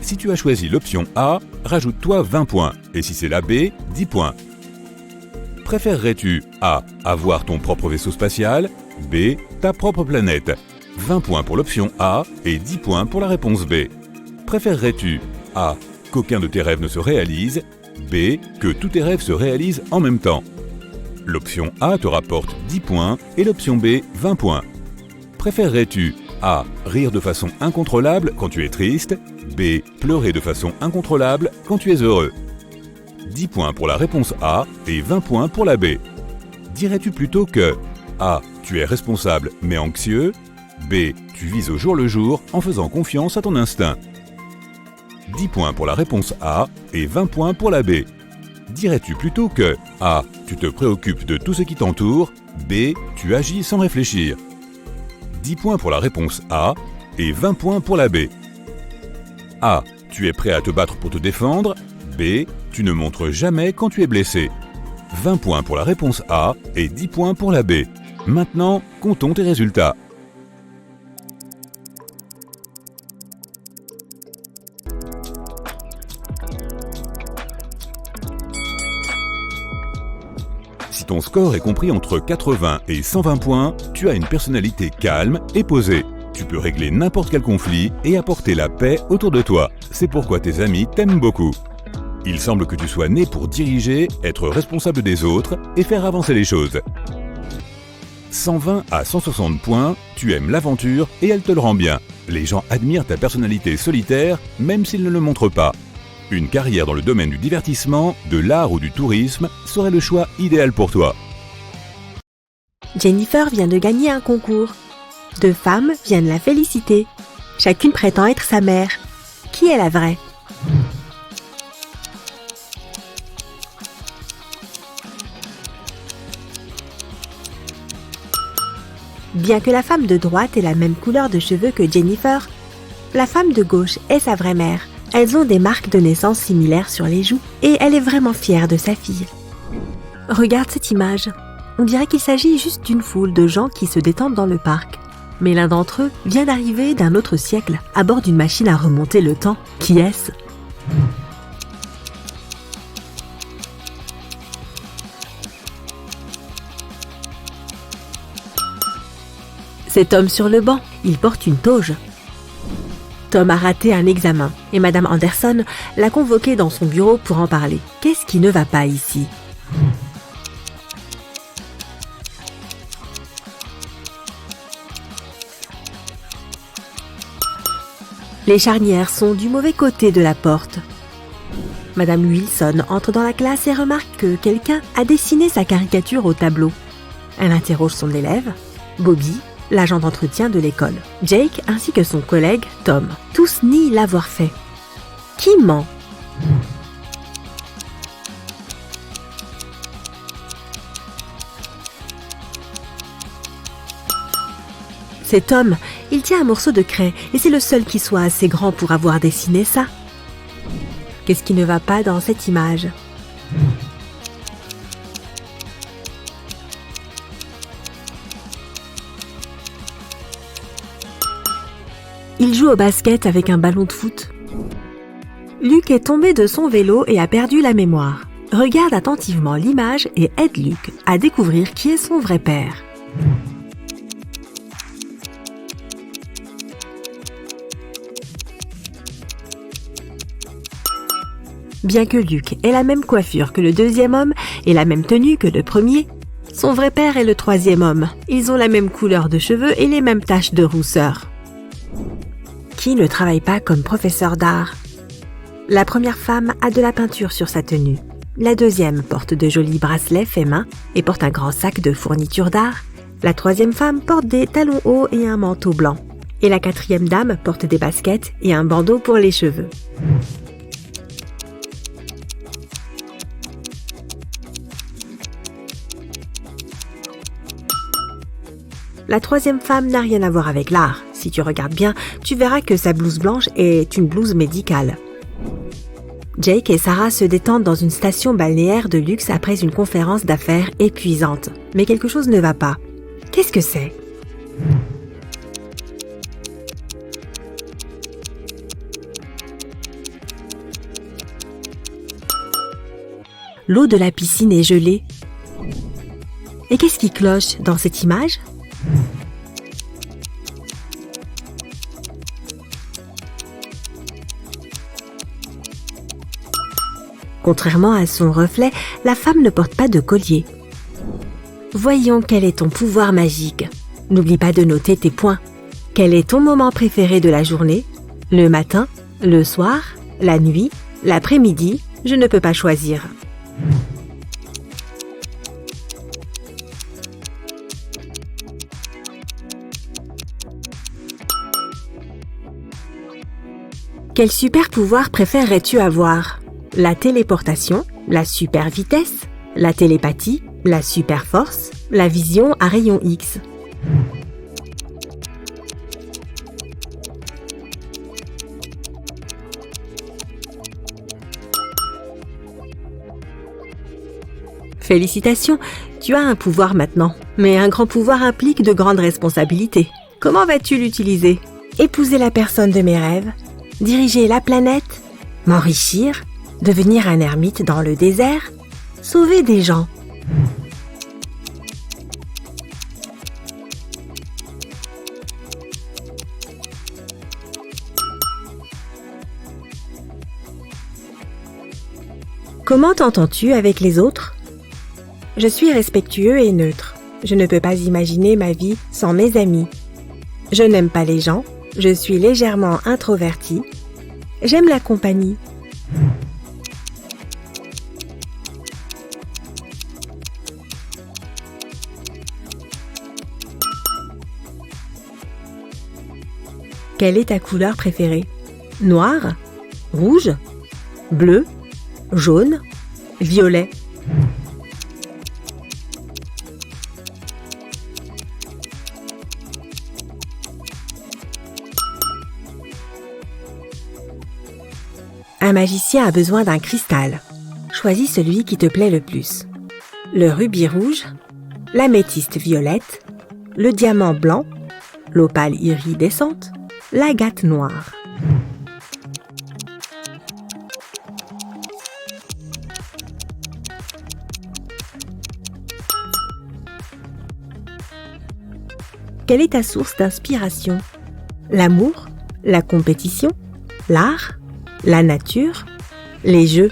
Si tu as choisi l'option A, rajoute-toi 20 points. Et si c'est la B, 10 points. Préférerais-tu A. Avoir ton propre vaisseau spatial. B. Ta propre planète. 20 points pour l'option A et 10 points pour la réponse B. Préférerais-tu A. Qu'aucun de tes rêves ne se réalise. B. Que tous tes rêves se réalisent en même temps. L'option A te rapporte 10 points et l'option B 20 points. Préférerais-tu A. Rire de façon incontrôlable quand tu es triste. B. Pleurer de façon incontrôlable quand tu es heureux. 10 points pour la réponse A et 20 points pour la B. Dirais-tu plutôt que A. Tu es responsable mais anxieux. B. Tu vis au jour le jour en faisant confiance à ton instinct. 10 points pour la réponse A et 20 points pour la B. Dirais-tu plutôt que A. Tu te préoccupes de tout ce qui t'entoure. B. Tu agis sans réfléchir. 10 points pour la réponse A et 20 points pour la B. A. Tu es prêt à te battre pour te défendre. B. Tu ne montres jamais quand tu es blessé. 20 points pour la réponse A et 10 points pour la B. Maintenant, comptons tes résultats. Si ton score est compris entre 80 et 120 points, tu as une personnalité calme et posée. Tu peux régler n'importe quel conflit et apporter la paix autour de toi. C'est pourquoi tes amis t'aiment beaucoup. Il semble que tu sois né pour diriger, être responsable des autres et faire avancer les choses. 120 à 160 points, tu aimes l'aventure et elle te le rend bien. Les gens admirent ta personnalité solitaire, même s'ils ne le montrent pas. Une carrière dans le domaine du divertissement, de l'art ou du tourisme serait le choix idéal pour toi. Jennifer vient de gagner un concours. 2 femmes viennent la féliciter. Chacune prétend être sa mère. Qui est la vraie ? Bien que la femme de droite ait la même couleur de cheveux que Jennifer, la femme de gauche est sa vraie mère. Elles ont des marques de naissance similaires sur les joues et elle est vraiment fière de sa fille. Regarde cette image. On dirait qu'il s'agit juste d'une foule de gens qui se détendent dans le parc. Mais l'un d'entre eux vient d'arriver d'un autre siècle à bord d'une machine à remonter le temps. Qui est-ce ? C'est Tom sur le banc. Il porte une toge. Tom a raté un examen et Madame Anderson l'a convoqué dans son bureau pour en parler. Qu'est-ce qui ne va pas ici ? Les charnières sont du mauvais côté de la porte. Madame Wilson entre dans la classe et remarque que quelqu'un a dessiné sa caricature au tableau. Elle interroge son élève, Bobby, l'agent d'entretien de l'école, Jake ainsi que son collègue Tom. Tous nient l'avoir fait. Qui ment ? C'est Tom. Il tient un morceau de craie et c'est le seul qui soit assez grand pour avoir dessiné ça. Qu'est-ce qui ne va pas dans cette image ? Il joue au basket avec un ballon de foot. Luke est tombé de son vélo et a perdu la mémoire. Regarde attentivement l'image et aide Luke à découvrir qui est son vrai père. Bien que Luke ait la même coiffure que le deuxième homme et la même tenue que le premier, son vrai père est le troisième homme. Ils ont la même couleur de cheveux et les mêmes taches de rousseur. Qui ne travaille pas comme professeur d'art ? La première femme a de la peinture sur sa tenue. La deuxième porte de jolis bracelets faits main et porte un grand sac de fournitures d'art. La troisième femme porte des talons hauts et un manteau blanc. Et la quatrième dame porte des baskets et un bandeau pour les cheveux. La troisième femme n'a rien à voir avec l'art. Si tu regardes bien, tu verras que sa blouse blanche est une blouse médicale. Jake et Sarah se détendent dans une station balnéaire de luxe après une conférence d'affaires épuisante. Mais quelque chose ne va pas. Qu'est-ce que c'est ? L'eau de la piscine est gelée. Et qu'est-ce qui cloche dans cette image? Contrairement à son reflet, la femme ne porte pas de collier. Voyons quel est ton pouvoir magique. N'oublie pas de noter tes points. Quel est ton moment préféré de la journée? Le matin, le soir, la nuit, l'après-midi? Je ne peux pas choisir. Quel super pouvoir préférerais-tu avoir? La téléportation, la super vitesse, la télépathie, la super force, la vision à rayon X. Félicitations, tu as un pouvoir maintenant. Mais un grand pouvoir implique de grandes responsabilités. Comment vas-tu l'utiliser? Épouser la personne de mes rêves? Diriger la planète? M'enrichir? Devenir un ermite dans le désert? Sauver des gens? Comment t'entends-tu avec les autres? Je suis respectueux et neutre. Je ne peux pas imaginer ma vie sans mes amis. Je n'aime pas les gens. Je suis légèrement introverti. J'aime la compagnie. Quelle est ta couleur préférée? Noir? Rouge? Bleu? Jaune? Violet? Un magicien a besoin d'un cristal. Choisis celui qui te plaît le plus. Le rubis rouge, l'améthyste violette, le diamant blanc, l'opale iridescente, l'agate noire. Quelle est ta source d'inspiration? L'amour, la compétition, l'art, la nature, les jeux.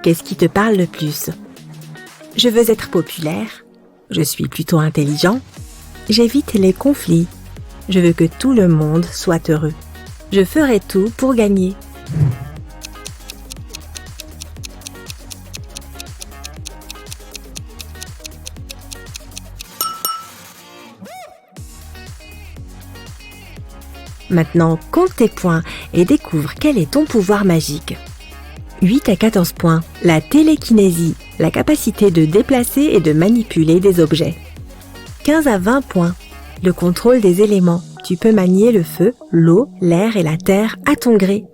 Qu'est-ce qui te parle le plus? Je veux être populaire. Je suis plutôt intelligent. J'évite les conflits. Je veux que tout le monde soit heureux. Je ferai tout pour gagner. Maintenant, compte tes points et découvre quel est ton pouvoir magique. 8 à 14 points, la télékinésie, la capacité de déplacer et de manipuler des objets. 15 à 20 points, le contrôle des éléments. Tu peux manier le feu, l'eau, l'air et la terre à ton gré.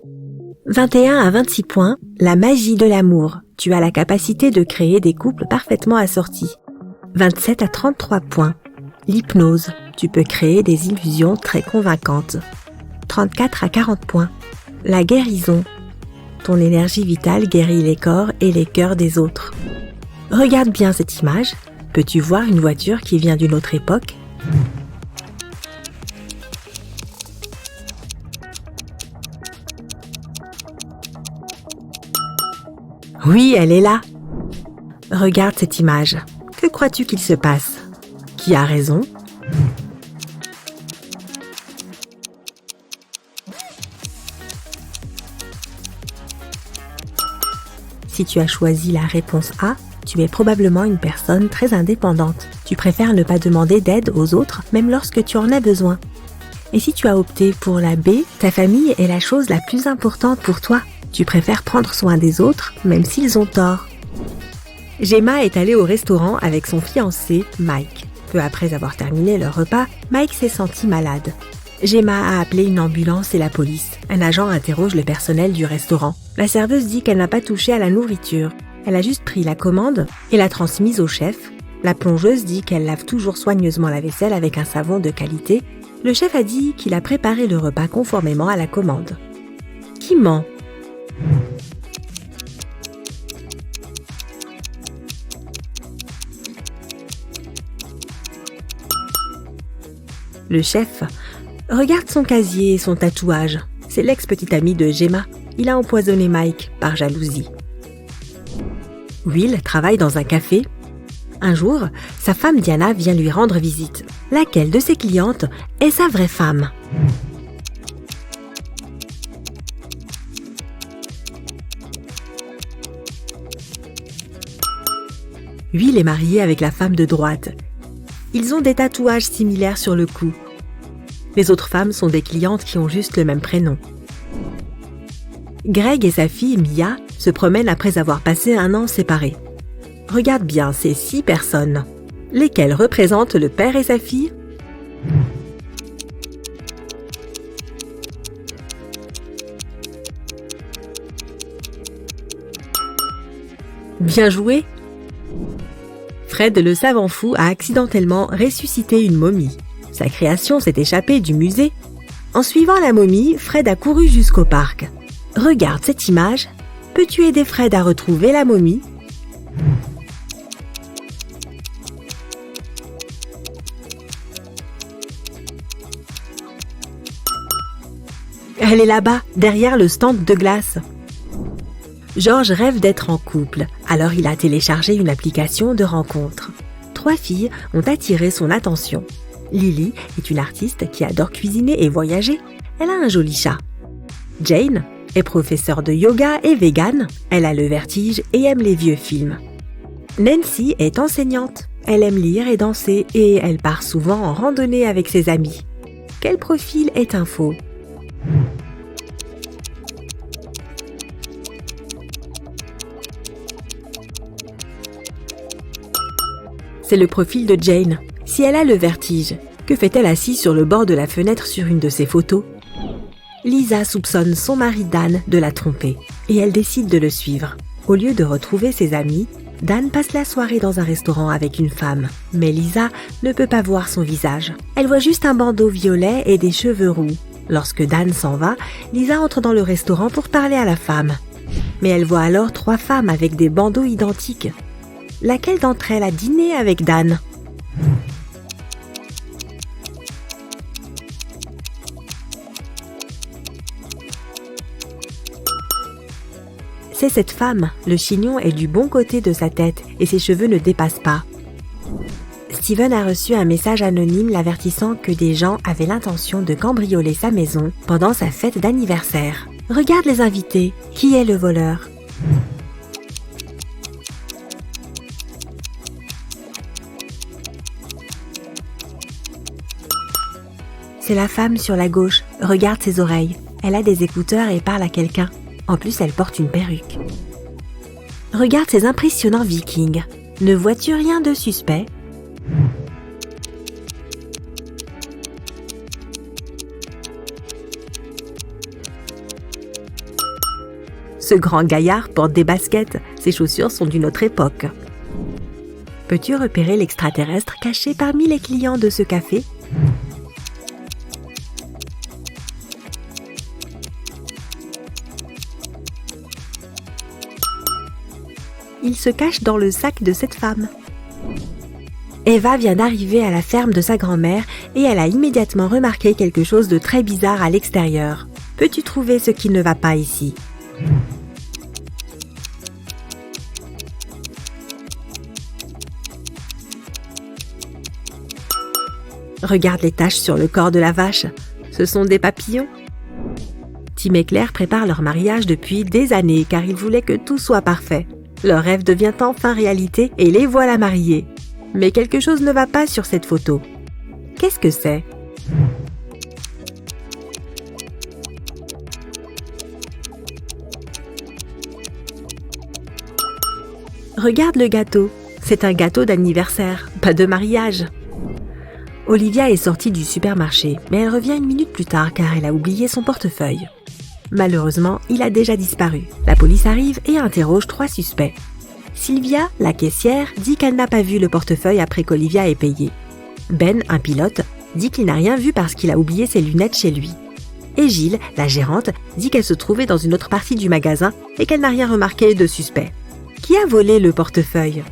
21 à 26 points, la magie de l'amour. Tu as la capacité de créer des couples parfaitement assortis. 27 à 33 points, l'hypnose. Tu peux créer des illusions très convaincantes. 34 à 40 points, la guérison. Ton énergie vitale guérit les corps et les cœurs des autres. Regarde bien cette image. Peux-tu voir une voiture qui vient d'une autre époque? Oui, elle est là. Regarde cette image. Que crois-tu qu'il se passe? Qui a raison? Si tu as choisi la réponse A, tu es probablement une personne très indépendante. Tu préfères ne pas demander d'aide aux autres, même lorsque tu en as besoin. Et si tu as opté pour la B, ta famille est la chose la plus importante pour toi. Tu préfères prendre soin des autres, même s'ils ont tort. Gemma est allée au restaurant avec son fiancé, Mike. Peu après avoir terminé leur repas, Mike s'est senti malade. Gemma a appelé une ambulance et la police. Un agent interroge le personnel du restaurant. La serveuse dit qu'elle n'a pas touché à la nourriture. Elle a juste pris la commande et l'a transmise au chef, La plongeuse dit qu'elle lave toujours soigneusement la vaisselle avec un savon de qualité. Le chef a dit qu'il a préparé le repas conformément à la commande. Qui ment? Le chef regarde son casier et son tatouage. C'est l'ex-petit ami de Gemma. Il a empoisonné Mike par jalousie. Will travaille dans un café. Un jour, sa femme Diana vient lui rendre visite. Laquelle de ses clientes est sa vraie femme? Will est marié avec la femme de droite. Ils ont des tatouages similaires sur le cou. Les autres femmes sont des clientes qui ont juste le même prénom. Greg et sa fille Mia se promènent après avoir passé un an séparés. Regarde bien ces 6 personnes. Lesquelles représentent le père et sa fille? Bien joué! Fred le savant fou a accidentellement ressuscité une momie. Sa création s'est échappée du musée. En suivant la momie, Fred a couru jusqu'au parc. Regarde cette image. Peux-tu aider Fred à retrouver la momie? Elle est là-bas, derrière le stand de glace. George rêve d'être en couple, alors il a téléchargé une application de rencontre. 3 filles ont attiré son attention. Lily est une artiste qui adore cuisiner et voyager. Elle a un joli chat. Jane est professeure de yoga et végane. Elle a le vertige et aime les vieux films. Nancy est enseignante. Elle aime lire et danser et elle part souvent en randonnée avec ses amis. Quel profil est un faux? C'est le profil de Jane. Si elle a le vertige, que fait-elle assise sur le bord de la fenêtre sur une de ses photos? Lisa soupçonne son mari Dan de la tromper et elle décide de le suivre. Au lieu de retrouver ses amis, Dan passe la soirée dans un restaurant avec une femme. Mais Lisa ne peut pas voir son visage. Elle voit juste un bandeau violet et des cheveux roux. Lorsque Dan s'en va, Lisa entre dans le restaurant pour parler à la femme. Mais elle voit alors 3 femmes avec des bandeaux identiques. Laquelle d'entre elles a dîné avec Dan? C'est cette femme. Le chignon est du bon côté de sa tête et ses cheveux ne dépassent pas. Steven a reçu un message anonyme l'avertissant que des gens avaient l'intention de cambrioler sa maison pendant sa fête d'anniversaire. Regarde les invités. Qui est le voleur? C'est la femme sur la gauche. Regarde ses oreilles. Elle a des écouteurs et parle à quelqu'un. En plus, elle porte une perruque. Regarde ces impressionnants vikings. Ne vois-tu rien de suspect? Ce grand gaillard porte des baskets. Ses chaussures sont d'une autre époque. Peux-tu repérer l'extraterrestre caché parmi les clients de ce café? Il se cache dans le sac de cette femme. Eva vient d'arriver à la ferme de sa grand-mère et elle a immédiatement remarqué quelque chose de très bizarre à l'extérieur. Peux-tu trouver ce qui ne va pas ici? Regarde les taches sur le corps de la vache. Ce sont des papillons. Tim et Claire préparent leur mariage depuis des années car ils voulaient que tout soit parfait. Leur rêve devient enfin réalité et les voilà mariés. Mais quelque chose ne va pas sur cette photo. Qu'est-ce que c'est? Regarde le gâteau. C'est un gâteau d'anniversaire, pas de mariage. Olivia est sortie du supermarché, mais elle revient une minute plus tard car elle a oublié son portefeuille. Malheureusement, il a déjà disparu. La police arrive et interroge 3 suspects. Sylvia, la caissière, dit qu'elle n'a pas vu le portefeuille après qu'Olivia ait payé. Ben, un pilote, dit qu'il n'a rien vu parce qu'il a oublié ses lunettes chez lui. Et Gilles, la gérante, dit qu'elle se trouvait dans une autre partie du magasin et qu'elle n'a rien remarqué de suspect. Qui a volé le portefeuille?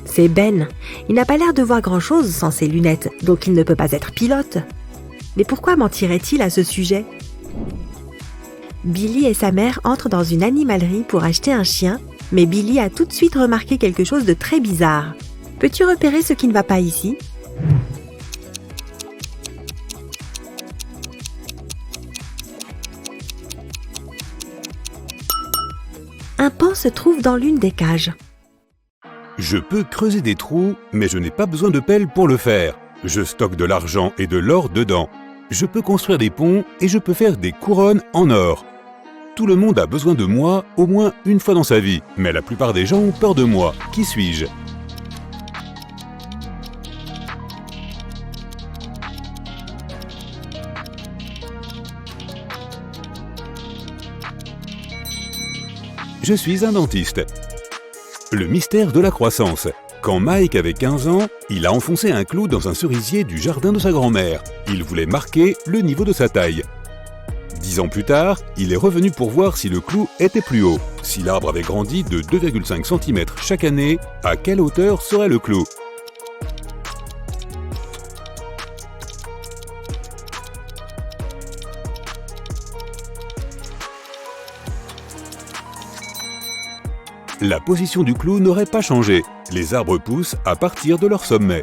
C'est Ben. Il n'a pas l'air de voir grand-chose sans ses lunettes, donc il ne peut pas être pilote. Mais pourquoi mentirait-il à ce sujet? Billy et sa mère entrent dans une animalerie pour acheter un chien, mais Billy a tout de suite remarqué quelque chose de très bizarre. Peux-tu repérer ce qui ne va pas ici? Un pan se trouve dans l'une des cages. Je peux creuser des trous, mais je n'ai pas besoin de pelle pour le faire. Je stocke de l'argent et de l'or dedans. Je peux construire des ponts et je peux faire des couronnes en or. Tout le monde a besoin de moi au moins une fois dans sa vie, mais la plupart des gens ont peur de moi. Qui suis-je? Je suis un dentiste. Le mystère de la croissance. Quand Mike avait 15 ans, il a enfoncé un clou dans un cerisier du jardin de sa grand-mère. Il voulait marquer le niveau de sa taille. 10 ans plus tard, il est revenu pour voir si le clou était plus haut. Si l'arbre avait grandi de 2,5 cm chaque année, à quelle hauteur serait le clou? La position du clou n'aurait pas changé. Les arbres poussent à partir de leur sommet.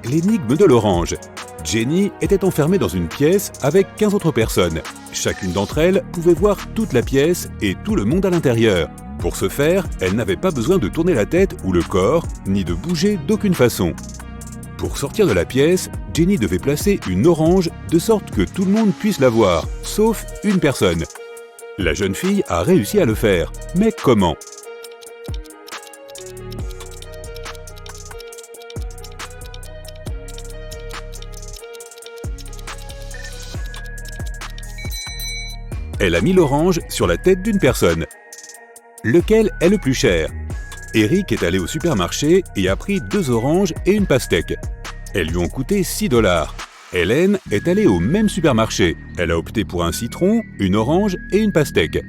L'énigme de l'orange. Jenny était enfermée dans une pièce avec 15 autres personnes. Chacune d'entre elles pouvait voir toute la pièce et tout le monde à l'intérieur. Pour ce faire, elle n'avait pas besoin de tourner la tête ou le corps, ni de bouger d'aucune façon. Pour sortir de la pièce, Jenny devait placer une orange de sorte que tout le monde puisse la voir, sauf une personne. La jeune fille a réussi à le faire, mais comment? Elle a mis l'orange sur la tête d'une personne. Lequel est le plus cher? Eric est allé au supermarché et a pris 2 oranges et une pastèque. Elles lui ont coûté 6 $. Hélène est allée au même supermarché. Elle a opté pour un citron, une orange et une pastèque.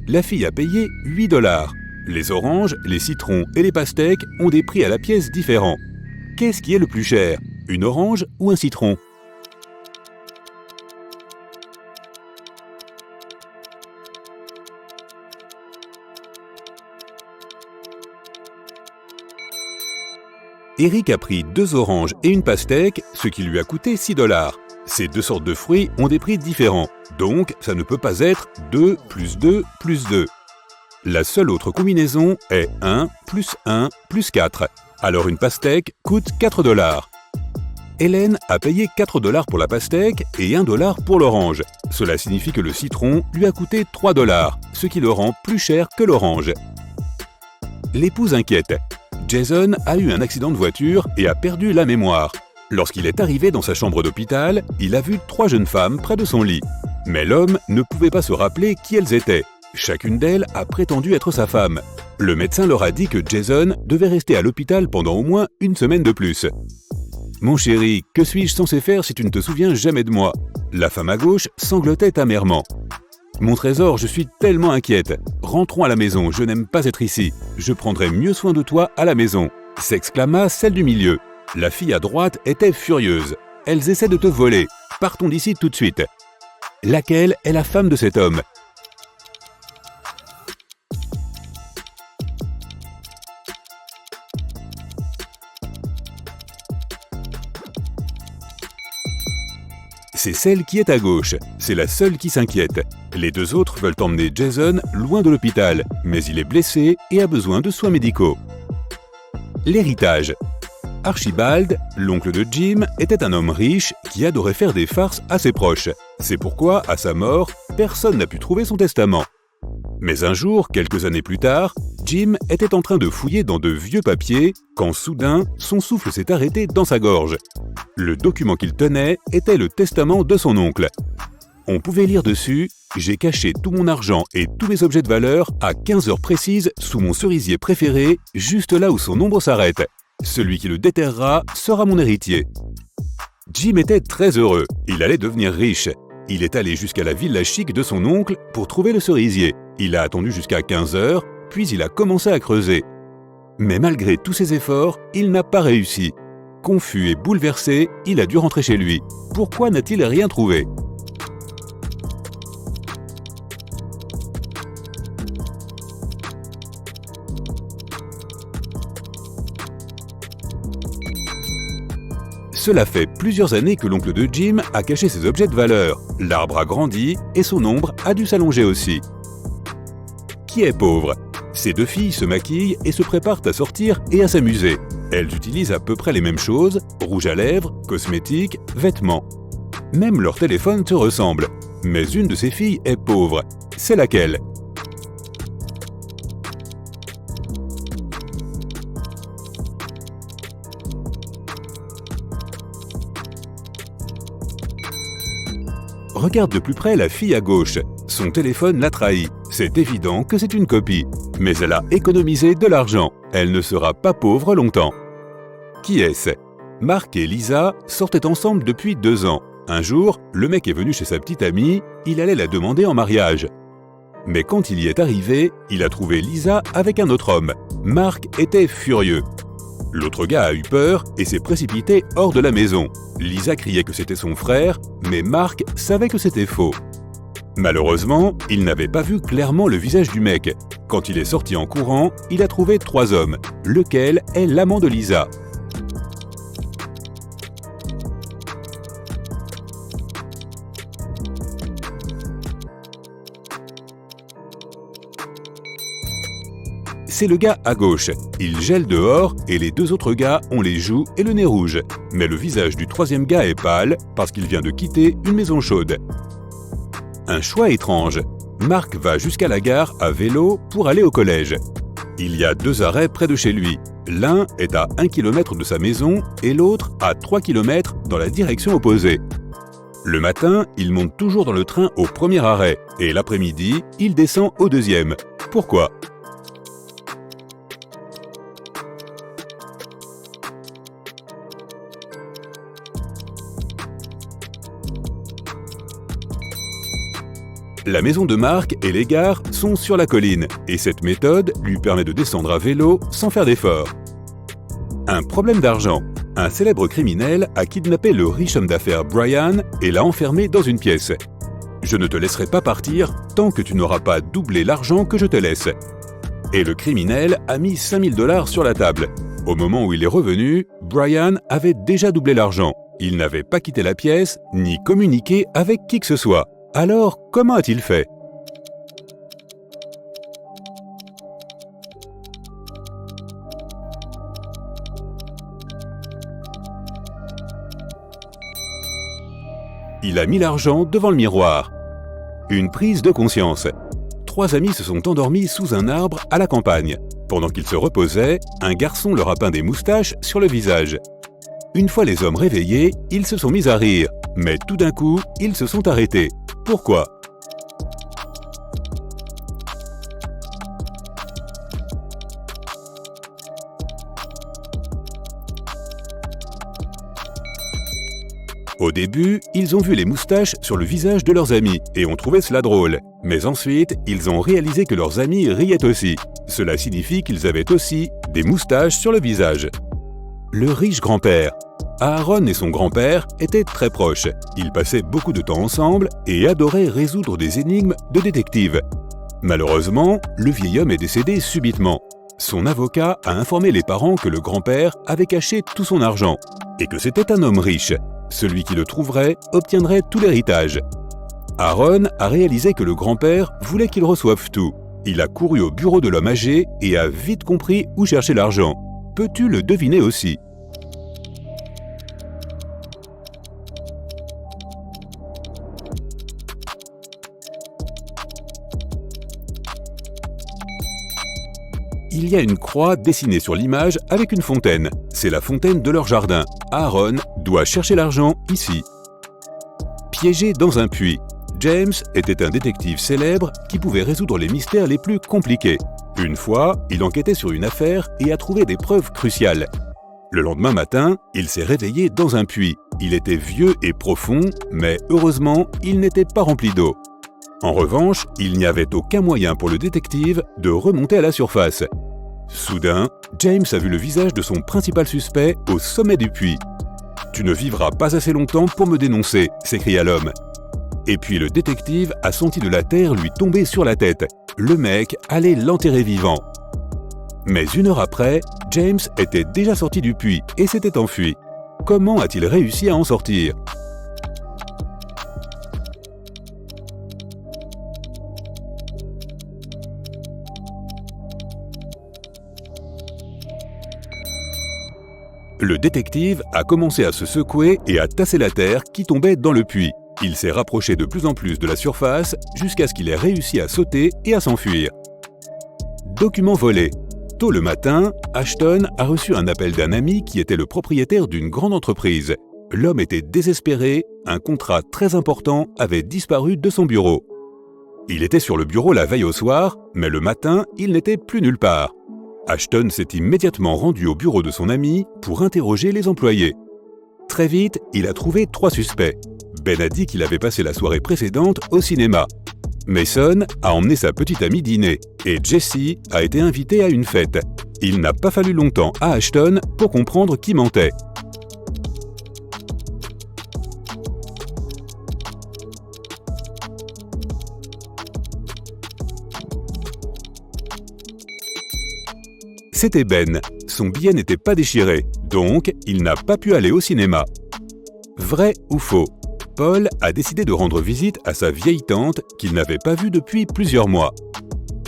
La fille a payé 8 $. Les oranges, les citrons et les pastèques ont des prix à la pièce différents. Qu'est-ce qui est le plus cher? Une orange ou un citron? Eric a pris 2 oranges et une pastèque, ce qui lui a coûté 6 $. Ces 2 sortes de fruits ont des prix différents, donc ça ne peut pas être 2 plus 2 plus 2. La seule autre combinaison est 1 plus 1 plus 4. Alors une pastèque coûte 4 $. Hélène a payé 4 $ pour la pastèque et 1 $ pour l'orange. Cela signifie que le citron lui a coûté 3 $, ce qui le rend plus cher que l'orange. L'épouse inquiète. Jason a eu un accident de voiture et a perdu la mémoire. Lorsqu'il est arrivé dans sa chambre d'hôpital, il a vu 3 jeunes femmes près de son lit. Mais l'homme ne pouvait pas se rappeler qui elles étaient. Chacune d'elles a prétendu être sa femme. Le médecin leur a dit que Jason devait rester à l'hôpital pendant au moins une semaine de plus. « Mon chéri, que suis-je censé faire si tu ne te souviens jamais de moi ?» La femme à gauche sanglotait amèrement. « Mon trésor, je suis tellement inquiète. Rentrons à la maison, je n'aime pas être ici. Je prendrai mieux soin de toi à la maison. » s'exclama celle du milieu. La fille à droite était furieuse. « Elles essaient de te voler. Partons d'ici tout de suite. » Laquelle est la femme de cet homme? C'est celle qui est à gauche. C'est la seule qui s'inquiète. Les 2 autres veulent emmener Jason loin de l'hôpital, mais il est blessé et a besoin de soins médicaux. L'héritage. Archibald, l'oncle de Jim, était un homme riche qui adorait faire des farces à ses proches. C'est pourquoi, à sa mort, personne n'a pu trouver son testament. Mais un jour, quelques années plus tard, Jim était en train de fouiller dans de vieux papiers quand soudain, son souffle s'est arrêté dans sa gorge. Le document qu'il tenait était le testament de son oncle. On pouvait lire dessus « J'ai caché tout mon argent et tous mes objets de valeur à 15 heures précises sous mon cerisier préféré, juste là où son ombre s'arrête. Celui qui le déterrera sera mon héritier. » Jim était très heureux, il allait devenir riche. Il est allé jusqu'à la villa chic de son oncle pour trouver le cerisier. Il a attendu jusqu'à 15 heures, puis il a commencé à creuser. Mais malgré tous ses efforts, il n'a pas réussi. Confus et bouleversé, il a dû rentrer chez lui. Pourquoi n'a-t-il rien trouvé ? Cela fait plusieurs années que l'oncle de Jim a caché ses objets de valeur. L'arbre a grandi et son ombre a dû s'allonger aussi. Qui est pauvre ? Ces deux filles se maquillent et se préparent à sortir et à s'amuser. Elles utilisent à peu près les mêmes choses, rouge à lèvres, cosmétiques, vêtements. Même leur téléphone se ressemble. Mais une de ces filles est pauvre. C'est laquelle ? Regarde de plus près la fille à gauche. Son téléphone l'a trahi. C'est évident que c'est une copie. Mais elle a économisé de l'argent. Elle ne sera pas pauvre longtemps. Qui est-ce ? Mark et Lisa sortaient ensemble depuis 2 ans. Un jour, le mec est venu chez sa petite amie. Il allait la demander en mariage. Mais quand il y est arrivé, il a trouvé Lisa avec un autre homme. Mark était furieux. L'autre gars a eu peur et s'est précipité hors de la maison. Lisa criait que c'était son frère, mais Mark savait que c'était faux. Malheureusement, il n'avait pas vu clairement le visage du mec. Quand il est sorti en courant, il a trouvé 3 hommes. Lequel est l'amant de Lisa ? C'est le gars à gauche. Il gèle dehors et les 2 autres gars ont les joues et le nez rouge. Mais le visage du 3e gars est pâle parce qu'il vient de quitter une maison chaude. Un choix étrange. Mark va jusqu'à la gare à vélo pour aller au collège. Il y a 2 arrêts près de chez lui. L'un est à 1 km de sa maison et l'autre à 3 km dans la direction opposée. Le matin, il monte toujours dans le train au premier arrêt et l'après-midi, il descend au 2e. Pourquoi ? La maison de Mark et les gares sont sur la colline, et cette méthode lui permet de descendre à vélo sans faire d'effort. Un problème d'argent. Un célèbre criminel a kidnappé le riche homme d'affaires Brian et l'a enfermé dans une pièce. « Je ne te laisserai pas partir tant que tu n'auras pas doublé l'argent que je te laisse. » Et le criminel a mis 5 000 $ sur la table. Au moment où il est revenu, Brian avait déjà doublé l'argent. Il n'avait pas quitté la pièce, ni communiqué avec qui que ce soit. Alors, comment a-t-il fait ? Il a mis l'argent devant le miroir. Une prise de conscience. 3 amis se sont endormis sous un arbre à la campagne. Pendant qu'ils se reposaient, un garçon leur a peint des moustaches sur le visage. Une fois les hommes réveillés, ils se sont mis à rire. Mais tout d'un coup, ils se sont arrêtés. Pourquoi ? Au début, ils ont vu les moustaches sur le visage de leurs amis et ont trouvé cela drôle. Mais ensuite, ils ont réalisé que leurs amis riaient aussi. Cela signifie qu'ils avaient aussi des moustaches sur le visage. Le riche grand-père. Aaron et son grand-père étaient très proches. Ils passaient beaucoup de temps ensemble et adoraient résoudre des énigmes de détective. Malheureusement, le vieil homme est décédé subitement. Son avocat a informé les parents que le grand-père avait caché tout son argent et que c'était un homme riche. Celui qui le trouverait obtiendrait tout l'héritage. Aaron a réalisé que le grand-père voulait qu'il reçoive tout. Il a couru au bureau de l'homme âgé et a vite compris où chercher l'argent. Peux-tu le deviner aussi ? Il y a une croix dessinée sur l'image avec une fontaine. C'est la fontaine de leur jardin. Aaron doit chercher l'argent ici. Piégé dans un puits. James était un détective célèbre qui pouvait résoudre les mystères les plus compliqués. Une fois, il enquêtait sur une affaire et a trouvé des preuves cruciales. Le lendemain matin, il s'est réveillé dans un puits. Il était vieux et profond, mais heureusement, il n'était pas rempli d'eau. En revanche, il n'y avait aucun moyen pour le détective de remonter à la surface. Soudain, James a vu le visage de son principal suspect au sommet du puits. « Tu ne vivras pas assez longtemps pour me dénoncer », s'écria l'homme. Et puis le détective a senti de la terre lui tomber sur la tête. Le mec allait l'enterrer vivant. Mais 1 heure après, James était déjà sorti du puits et s'était enfui. Comment a-t-il réussi à en sortir ? Le détective a commencé à se secouer et à tasser la terre qui tombait dans le puits. Il s'est rapproché de plus en plus de la surface jusqu'à ce qu'il ait réussi à sauter et à s'enfuir. Document volé. Tôt le matin, Ashton a reçu un appel d'un ami qui était le propriétaire d'une grande entreprise. L'homme était désespéré, un contrat très important avait disparu de son bureau. Il était sur le bureau la veille au soir, mais le matin, il n'était plus nulle part. Ashton s'est immédiatement rendu au bureau de son ami pour interroger les employés. Très vite, il a trouvé 3 suspects. Ben a dit qu'il avait passé la soirée précédente au cinéma. Mason a emmené sa petite amie dîner et Jesse a été invité à une fête. Il n'a pas fallu longtemps à Ashton pour comprendre qui mentait. C'était Ben. Son billet n'était pas déchiré, donc il n'a pas pu aller au cinéma. Vrai ou faux ? Paul a décidé de rendre visite à sa vieille tante qu'il n'avait pas vue depuis plusieurs mois.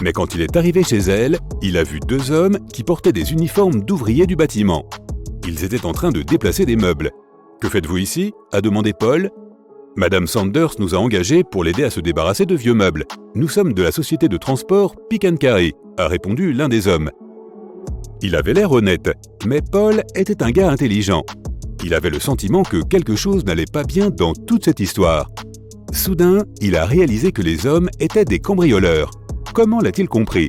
Mais quand il est arrivé chez elle, il a vu 2 hommes qui portaient des uniformes d'ouvriers du bâtiment. Ils étaient en train de déplacer des meubles. « Que faites-vous ici ?» a demandé Paul. « Madame Sanders nous a engagés pour l'aider à se débarrasser de vieux meubles. Nous sommes de la société de transport Pick & Carry », a répondu l'un des hommes. Il avait l'air honnête, mais Paul était un gars intelligent. Il avait le sentiment que quelque chose n'allait pas bien dans toute cette histoire. Soudain, il a réalisé que les hommes étaient des cambrioleurs. Comment l'a-t-il compris ?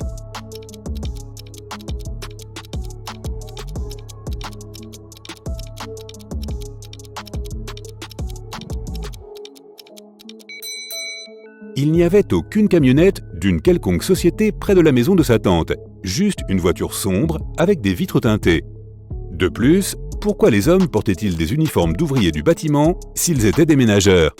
Il n'y avait aucune camionnette d'une quelconque société près de la maison de sa tante, juste une voiture sombre avec des vitres teintées. De plus, pourquoi les hommes portaient-ils des uniformes d'ouvriers du bâtiment s'ils étaient des ménageurs ?